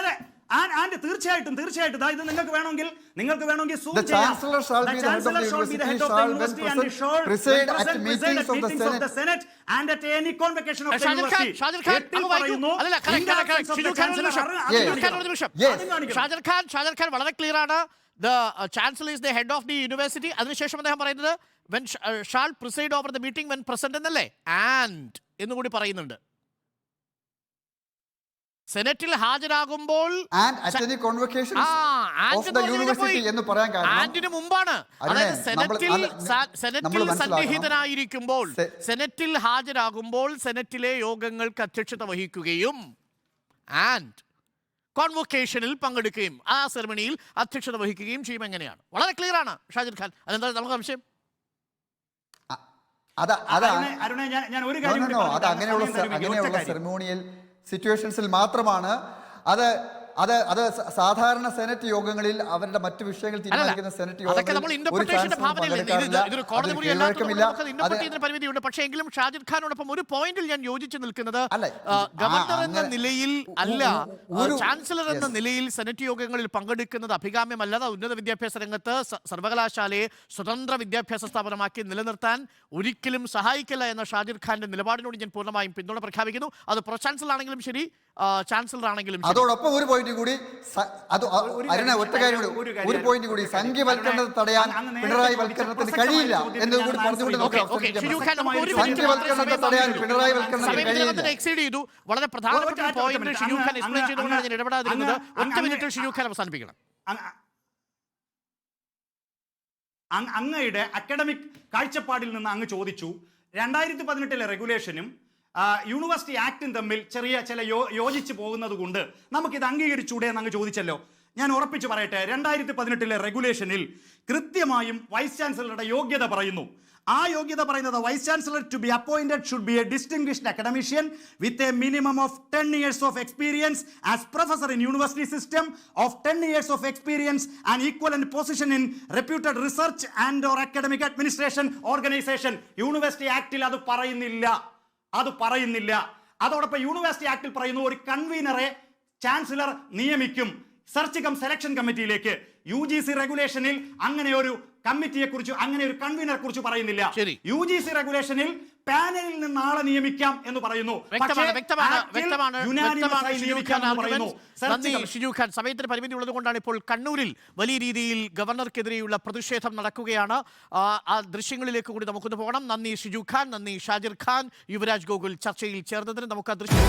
ആൻഡ് തീർച്ചയായിട്ടും ദാ ഇത് നിങ്ങൾക്ക് വേണമെങ്കിൽ zoom The chancellor shall be the head of the university, shall when present preside at meetings of the Senate and at any convocation of the university. Shajir Khan അങ്ങ് വായിക്കൂ. അല്ലല്ല, correct. ഷിജു ഖാൻ ഒരു നിമിഷം. ഷാജിർ ഖാൻ വളരെ ക്ലിയർ ആണ്. The chancellor is the head of the university. അതിനുശേഷം അദ്ദേഹം പറയുന്നത് when shall preside over the meeting when present എന്നല്ലേ, and എന്നുകൂടി പറയുന്നുണ്ട്. സെനറ്റിൽ ഹാജരാകുമ്പോൾ എന്ന് പറയാൻ കാരണം ആന്റിന് മുമ്പാണ്. അതായത് സെനറ്റിൽ സന്നിഹിതനായിരിക്കുമ്പോൾ, സെനറ്റിൽ ഹാജരാകുമ്പോൾ സെനറ്റിലെ യോഗങ്ങൾക്ക് അധ്യക്ഷത വഹിക്കുകയും ആൻഡ് കോൺവൊക്കേഷനിൽ പങ്കെടുക്കുകയും ആ സെറമണിയിൽ അധ്യക്ഷത വഹിക്കുകയും ചെയ്യും. എങ്ങനെയാണ്? വളരെ ക്ലിയർ ആണ് ഷാജിർ ഖാൻ. അതെന്താ നമുക്ക് സംശയം? അങ്ങനെയുള്ള സെറമോണിയൽ സിറ്റുവേഷൻസിൽ മാത്രമാണ് അത് സാധാരണ സെനറ്റ് യോഗങ്ങളിൽ അവരുടെ മറ്റു വിഷയങ്ങൾ തീരുമാനിക്കുന്ന സെനറ്റ് പരിമിതിയുണ്ട്. പക്ഷേ എങ്കിലും ഷാജിർ ഖാനോടൊപ്പം ഒരു പോയിന്റിൽ ഞാൻ യോജിച്ചു നിൽക്കുന്നത്, ഗവർണർ എന്ന നിലയിൽ അല്ല, ചാൻസലർ എന്ന നിലയിൽ സെനറ്റ് യോഗങ്ങളിൽ പങ്കെടുക്കുന്നത് അഭികാമ്യമല്ലാതെ ഉന്നത വിദ്യാഭ്യാസ രംഗത്ത് സർവകലാശാലയെ സ്വതന്ത്ര വിദ്യാഭ്യാസ സ്ഥാപനമാക്കി നിലനിർത്താൻ ഒരിക്കലും സഹായിക്കില്ല എന്ന ഷാജിർ ഖാന്റെ നിലപാടിനോട് ഞാൻ പൂർണ്ണമായും പിന്തുണ പ്രഖ്യാപിക്കുന്നു. അത് പ്രോ ചാൻസലർ ആണെങ്കിലും ശരി, ചാൻസലർ ആണെങ്കിലും. അതോടൊപ്പം ഒരു പോയിന്റ് കൂടി, ഒരു പോയിന്റ് കൂടി, സംഖ്യവൽക്കരണത്തെ തടയാൻ പിണറായി വൽക്കരണത്തിന് കഴിയില്ല എന്നത് കൂടി പറഞ്ഞുകൊണ്ട് എക്സീഡ് ചെയ്തു. വളരെ പ്രധാനപ്പെട്ട പോയിന്റ് ഷിജു ഖാൻ എക്സ്പ്ലെയിൻ ചെയ്തുകൊണ്ടാണ് ഞാൻ ഇടപെടാതിരുന്നത്. ഒറ്റ മിനിറ്റിൽ ഷിജു ഖാൻ അവസാനിപ്പിക്കണം. അങ്ങയുടെ അക്കാഡമിക് കാഴ്ചപ്പാടിൽ നിന്ന് അങ്ങ് ചോദിച്ചു 2018 റെഗുലേഷനും യൂണിവേഴ്സിറ്റി ആക്ടും തമ്മിൽ ചില യോജിച്ച് പോകുന്നത് കൊണ്ട് നമുക്കിത് അംഗീകരിച്ചൂടെ എന്ന് അങ്ങ് ചോദിച്ചല്ലോ. ഞാൻ ഉറപ്പിച്ചു പറയട്ടെ, 2018 റെഗുലേഷനിൽ കൃത്യമായും വൈസ് ചാൻസലറുടെ യോഗ്യത പറയുന്നു. ആ യോഗ്യത പറയുന്നത് vice chancellor to be appointed should be a distinguished academician with a minimum of 10 years of experience as professor in university system, of 10 years of experience and equivalent position in reputed research and or academic administration organisation. University ആക്ടിൽ അത് പറയുന്നില്ല. അതോടൊപ്പം യൂണിവേഴ്സിറ്റി ആക്ടിൽ പറയുന്നു ഒരു കൺവീനറെ ചാൻസലർ നിയമിക്കും സെർച്ച് കം സെലക്ഷൻ കമ്മിറ്റിയിലേക്ക്. UGC റെഗുലേഷനിൽ അങ്ങനെ ഒരു കമ്മിറ്റിയെ കുറിച്ച്, അങ്ങനെ ഒരു കൺവീനറെ കുറിച്ച് പറയുന്നില്ല. UGC റെഗുലേഷനിൽ പാനലിൽ നിന്ന് ആളെ നിയമിക്കാം എന്ന് പറയുന്നു. ഷിജു ഖാൻ, സമയത്തിന് പരിമിതി ഉള്ളത് കൊണ്ടാണ് ഇപ്പോൾ കണ്ണൂരിൽ വലിയ രീതിയിൽ ഗവർണർക്കെതിരെയുള്ള പ്രതിഷേധം നടക്കുകയാണ്. ആ ദൃശ്യങ്ങളിലേക്ക് കൂടി നമുക്കൊന്ന് പോകണം. നന്ദി ഷിജു ഖാൻ, നന്ദി ഷാജിർ ഖാൻ, യുവരാജ് ഗോകുൽ ചർച്ചയിൽ ചേർന്നതിന്. നമുക്ക് ആ ദൃശ്യം